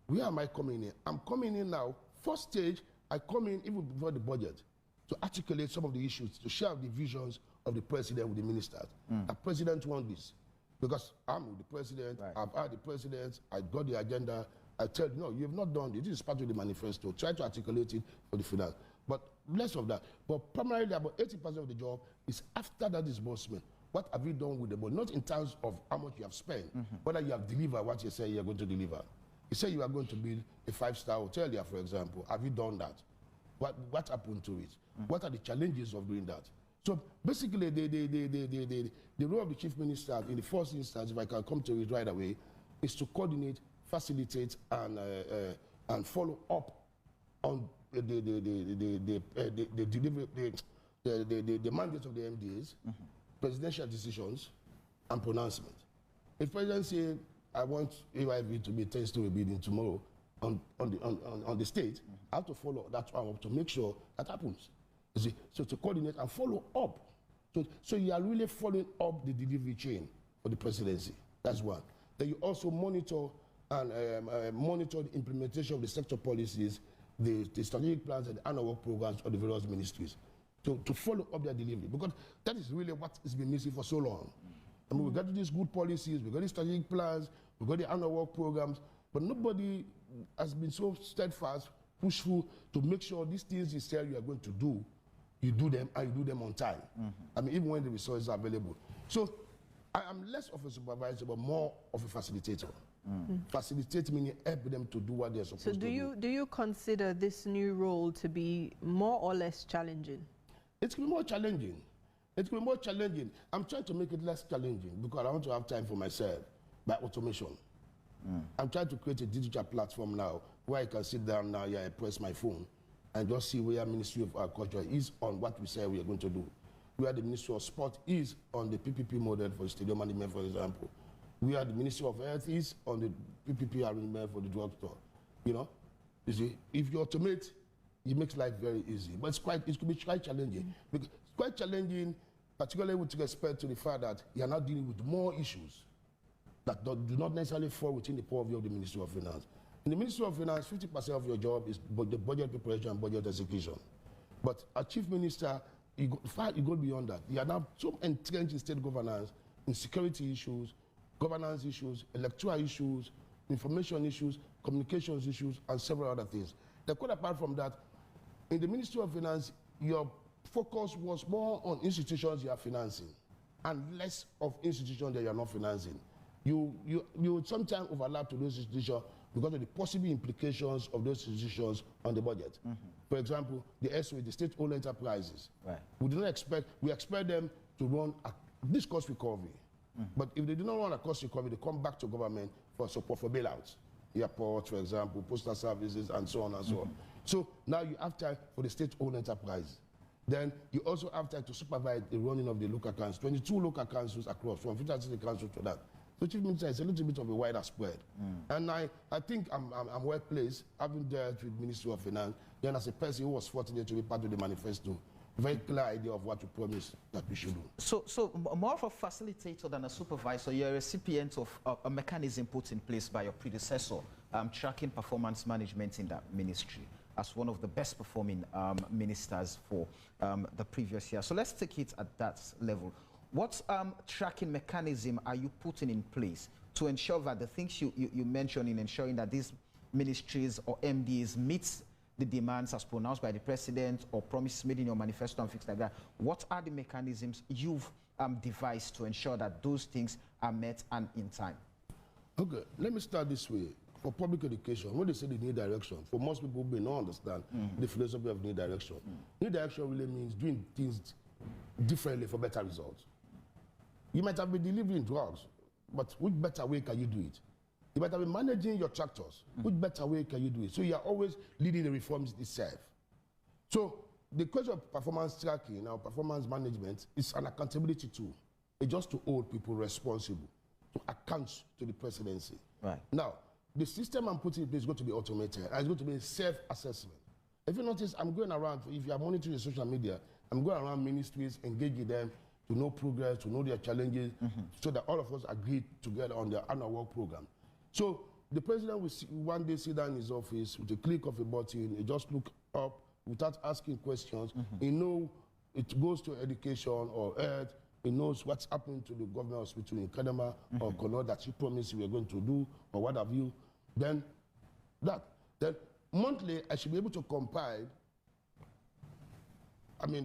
where am I coming in? I'm coming in now. First stage, I come in even before the budget to articulate some of the issues, to share the visions of the president with the ministers. The president wants this because I'm with the president, I've had the president, I got the agenda. I tell you, no, you have not done this. This is part of the manifesto. Try to articulate it for the finance. But less of that. But primarily, about 80% of the job is after that disbursement. What have you done with the money? Not in terms of how much you have spent, whether you have delivered what you say you're going to deliver. You say you are going to build a 5-star hotel here, for example. Have you done that? What happened to it? What are the challenges of doing that? So basically, the role of the chief minister in the first instance, if I can come to it right away, is to coordinate, facilitate, and follow up on the mandate of the MDAs, presidential decisions and pronouncement. If President say, I want AYV to be a 10-story building tomorrow on the state, I have to follow that one up to make sure that happens. You see, so to coordinate and follow up. So you are really following up the delivery chain for the presidency. That's one. Then you also monitor and monitor the implementation of the sector policies, the strategic plans and the annual work programs of the various ministries. To follow up their delivery, because that is really what has been missing for so long. I mean, we got these good policies, we got these strategic plans, we got the annual work programs, but nobody has been so steadfast, pushful to make sure these things you say you are going to do, you do them and you do them on time. I mean, even when the resources are available. So I am less of a supervisor, but more of a facilitator. Facilitate meaning help them to do what they're supposed to do. So do you consider this new role to be more or less challenging? It's going to be more challenging. It's going to be more challenging. I'm trying to make it less challenging because I want to have time for myself by automation. I'm trying to create a digital platform now where I can sit down now, I press my phone and just see where Ministry of Agriculture is on what we say we are going to do. Where the Ministry of Sport is on the PPP model for stadium management, for example. Where the Ministry of Health is on the PPP arrangement for the drugstore. You know, you see, if you automate, it makes life very easy. But it could be quite challenging. Because it's quite challenging, particularly with respect to the fact that you are now dealing with more issues that do not necessarily fall within the purview of the Ministry of Finance. In the Ministry of Finance, 50% of your job is the budget preparation and budget execution. But as Chief Minister, you go beyond that. You are now so entrenched in state governance, in security issues, governance issues, electoral issues, information issues, communications issues, and several other things. Then quite apart from that, in the Ministry of Finance, your focus was more on institutions you are financing and less of institutions that you are not financing. You would sometimes overlap to those institutions because of the possible implications of those institutions on the budget. For example, the SOE, the state-owned enterprises. Right. We expect them to run this cost recovery. But if they do not run a cost recovery, they come back to government for support for bailouts. Airports, for example, postal services, and so on and so on. So now you have time for the state-owned enterprise. Then you also have time to supervise the running of the local councils, 22 local councils across, from 50 councils to that. So Chief Minister is a little bit of a wider spread. And I think I'm well placed, having dealt with Ministry of Finance, then as a person who was fortunate to be part of the manifesto, very clear idea of what to promise that we should do. So more of a facilitator than a supervisor, you're a recipient of a mechanism put in place by your predecessor, tracking performance management in that ministry as one of the best performing ministers for the previous year. So let's take it at that level. What tracking mechanism are you putting in place to ensure that the things you mentioned in ensuring that these ministries or MDs meet the demands as pronounced by the president or promises made in your manifesto and things like that? What are the mechanisms you've devised to ensure that those things are met and in time? Okay, let me start this way. For public education, when they say they need direction, for most people who may not understand the philosophy of need direction. Need direction really means doing things differently for better results. You might have been delivering drugs, but which better way can you do it? You might have been managing your tractors. Which better way can you do it? So you are always leading the reforms itself. So the question of performance tracking or performance management is an accountability tool. It's just to hold people responsible, to account to the presidency. Right. Now, the system I'm putting in place is going to be automated and it's going to be self-assessment. If you notice, I'm going around, if you are monitoring social media, I'm going around ministries, engaging them to know progress, to know their challenges, so that all of us agree together on the annual work program. So the president will one day sit down in his office with a click of a button, he just look up without asking questions. He knows it goes to education or health, he knows what's happening to the government hospital in Kadama or Kono that he promised we were going to do or what have you. Then monthly I should be able to compile, I mean,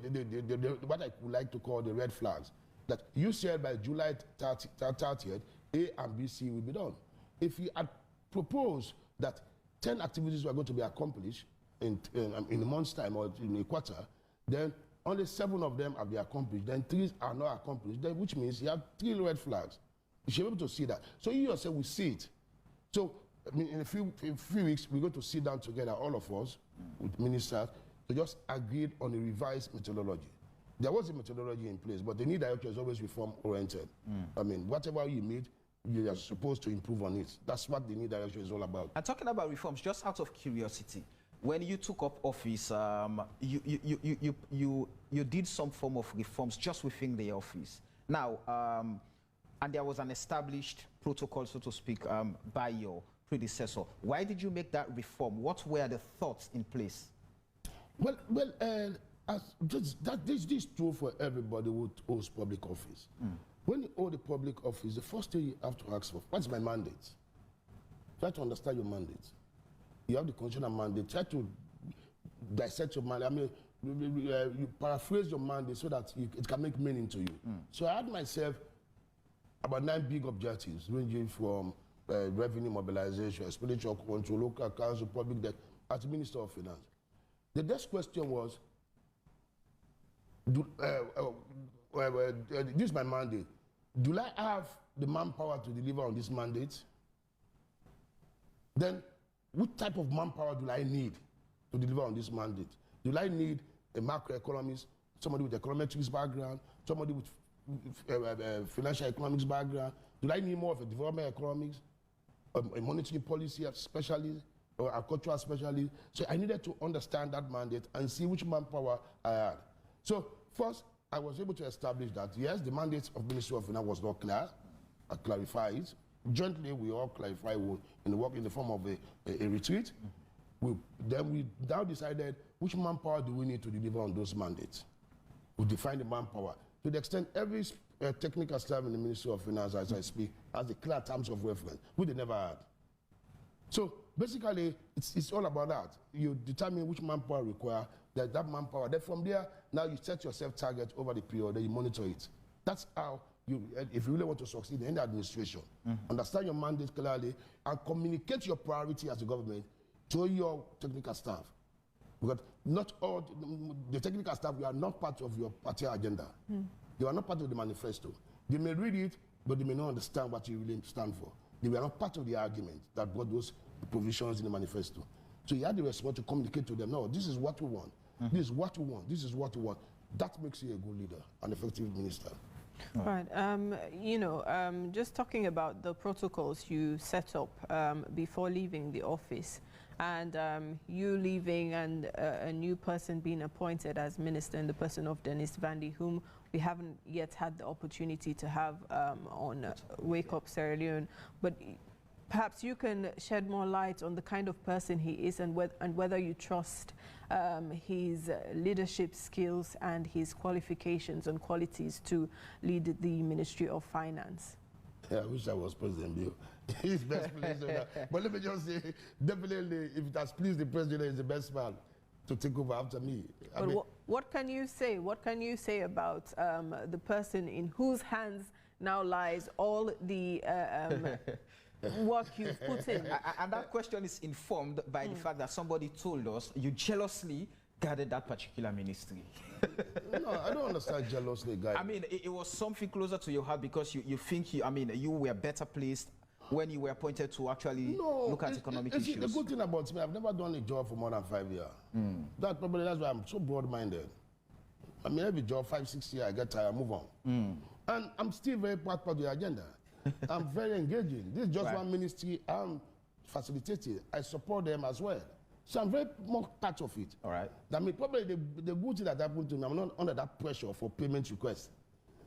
what I would like to call the red flags, that you said by July 30th, A and B, C will be done. If you had proposed that 10 activities were going to be accomplished in a month's time or in a quarter, then only 7 of them have been accomplished, then 3 are not accomplished, then, which means you have 3 red flags. You should be able to see that. So you yourself will see it. So I mean, in a few weeks, we're going to sit down together, all of us, with ministers, to just agree on a revised methodology. There was a methodology in place, but the new direction is always reform-oriented. I mean, whatever you meet, you are supposed to improve on it. That's what the new direction is all about. And talking about reforms, just out of curiosity, when you took up office, you did some form of reforms just within the office. Now, and there was an established protocol, so to speak, by your predecessor. Why did you make that reform? What were the thoughts in place? Well, this is true for everybody who holds public office. When you hold a public office, the first thing you have to ask for, what's my mandate? Try to understand your mandate. You have the constitutional mandate. Try to dissect your mandate. I mean, you paraphrase your mandate so that it can make meaning to you. So I had myself about 9 big objectives, ranging from revenue mobilization, expenditure control, local council, public debt, as Minister of Finance. The next question was, this is my mandate. Do I have the manpower to deliver on this mandate? Then, what type of manpower do I need to deliver on this mandate? Do I need a macroeconomist, somebody with econometrics background, somebody with financial economics background? Do I need more of a development economics, a monetary policy specialist, or a cultural specialist? So I needed to understand that mandate and see which manpower I had. So first, I was able to establish that, yes, the mandate of Ministry of Finance was not clear. I clarified it. Jointly, we all clarified in the form of a retreat. Then we now decided which manpower do we need to deliver on those mandates. We defined the manpower. To the extent every technical staff in the Ministry of Finance, as I speak, has the clear terms of reference, which they never had. So basically, it's all about that. You determine which manpower require, that manpower. Then from there, now you set yourself target over the period, then you monitor it. That's how if you really want to succeed in any administration, understand your mandate clearly and communicate your priority as a government to your technical staff. Because not all the technical staff, we are not part of your party agenda. They are not part of the manifesto. They may read it, but they may not understand what you really stand for. They were not part of the argument that brought those provisions in the manifesto. So you had the response to communicate to them, no, this is what we want. This is what we want. This is what we want. That makes you a good leader, an effective minister. Right. Just talking about the protocols you set up before leaving the office, and you leaving and a new person being appointed as minister in the person of Dennis Vandy, whom we haven't yet had the opportunity to have on Wake Up Sierra Leone. But perhaps you can shed more light on the kind of person he is and whether you trust his leadership skills and his qualifications and qualities to lead the Ministry of Finance. Yeah, I wish I was President Bill. He's best pleased with that. But let me just say, definitely, if it has pleased the president, he's the best man to take over after me. What can you say? What can you say about the person in whose hands now lies all the work you've put in? And that question is informed by the fact that somebody told us you jealously guarded that particular ministry. No, I don't understand jealously guarded. I mean, it was something closer to your heart because you think you were better placed when you were appointed to actually look at economic issues. The good thing about me, I've never done a job for more than 5 years. That's why I'm so broad-minded. I mean, every job, 5-6 years, I get tired, I move on. And I'm still very part of the agenda. I'm very engaging. This is just one ministry I'm facilitating. I support them as well. So I'm very much part of it. All right. I mean, probably the good thing that happened to me, I'm not under that pressure for payment requests.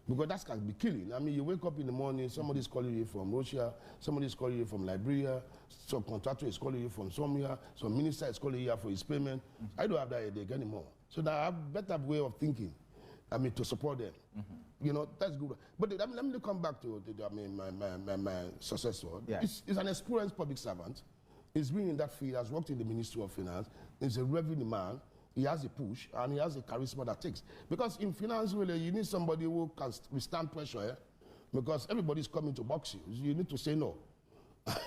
Because that can be killing. I mean, you wake up in the morning, somebody's calling you from Russia, somebody's calling you from Liberia, some contractor is calling you from somewhere, some minister is calling you for his payment. I don't have that headache anymore. So now I have a better way of thinking, I mean, to support them. You know, that's good. But let me come back to my successor. Yeah. He's an experienced public servant. He's been in that field, has worked in the Ministry of Finance. He's a revenue man. He has a push, and he has a charisma that takes. Because in finance, really, you need somebody who can withstand pressure, because everybody's coming to box you. You need to say no.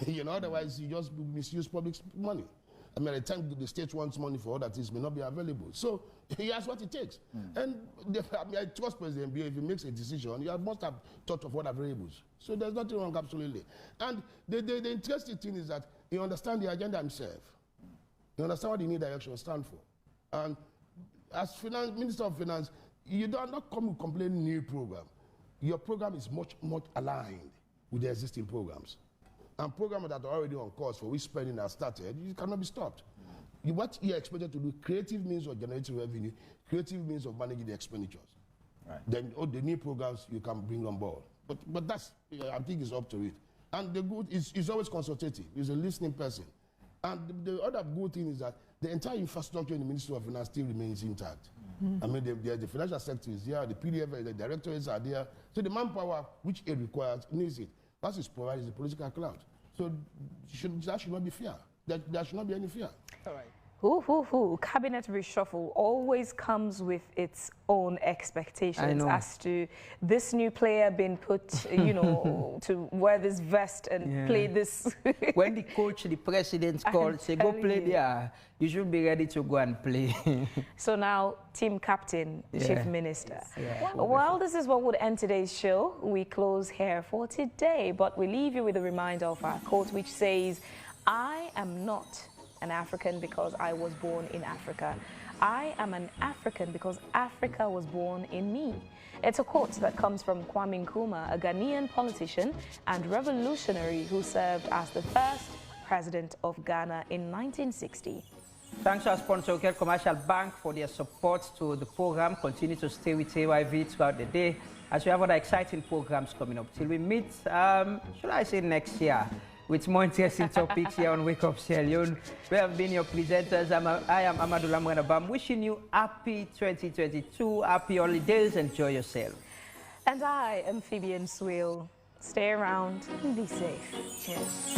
You know, otherwise you just misuse public money. I mean, at the time the state wants money for other things may not be available. So he has what it takes. And I trust President Bill, if he makes a decision, you must have thought of other variables. So there's nothing wrong, absolutely. And the interesting thing is that he understands the agenda himself. He understands what the new direction stands for. And as Minister of Finance, you don't not come with complaining new program. Your program is much aligned with the existing programs. And programs that are already on course for which spending has started, you cannot be stopped. What you're expected to do, creative means of generating revenue, creative means of managing the expenditures. Right. Then all the new programs you can bring on board. But that's, I think it's up to it. And the good is always consultative. He's a listening person. And the other good thing is that the entire infrastructure in the Ministry of Finance still remains intact. I mean, the financial sector is there, the PDF, the directorates are there. So the manpower which it requires needs it. What is provided is the political cloud. So that should not be fear. There should not be any fear. All right. Cabinet reshuffle always comes with its own expectations as to this new player being put, you know, to wear this vest and play this. When the coach, the president called, say, go play there, you should be ready to go and play. So now, team captain, chief minister. Well, this is what would end today's show. We close here for today, but we leave you with a reminder of our quote, which says, I am not an African because I was born in Africa. I am an African because Africa was born in me. It's a quote that comes from Kwame Nkrumah, a Ghanaian politician and revolutionary who served as the first president of Ghana in 1960. Thanks to our sponsor, Commercial Bank, for their support to the program. Continue to stay with AYV throughout the day as we have other exciting programs coming up. Till we meet, should I say next year, with more interesting topics here on Wake Up Sierra Leone. We have been your presenters. I am Amadou Lamwanabam, wishing you happy 2022, happy holidays, enjoy yourself. And I am Phoebe Swill. Stay around and be safe. Cheers.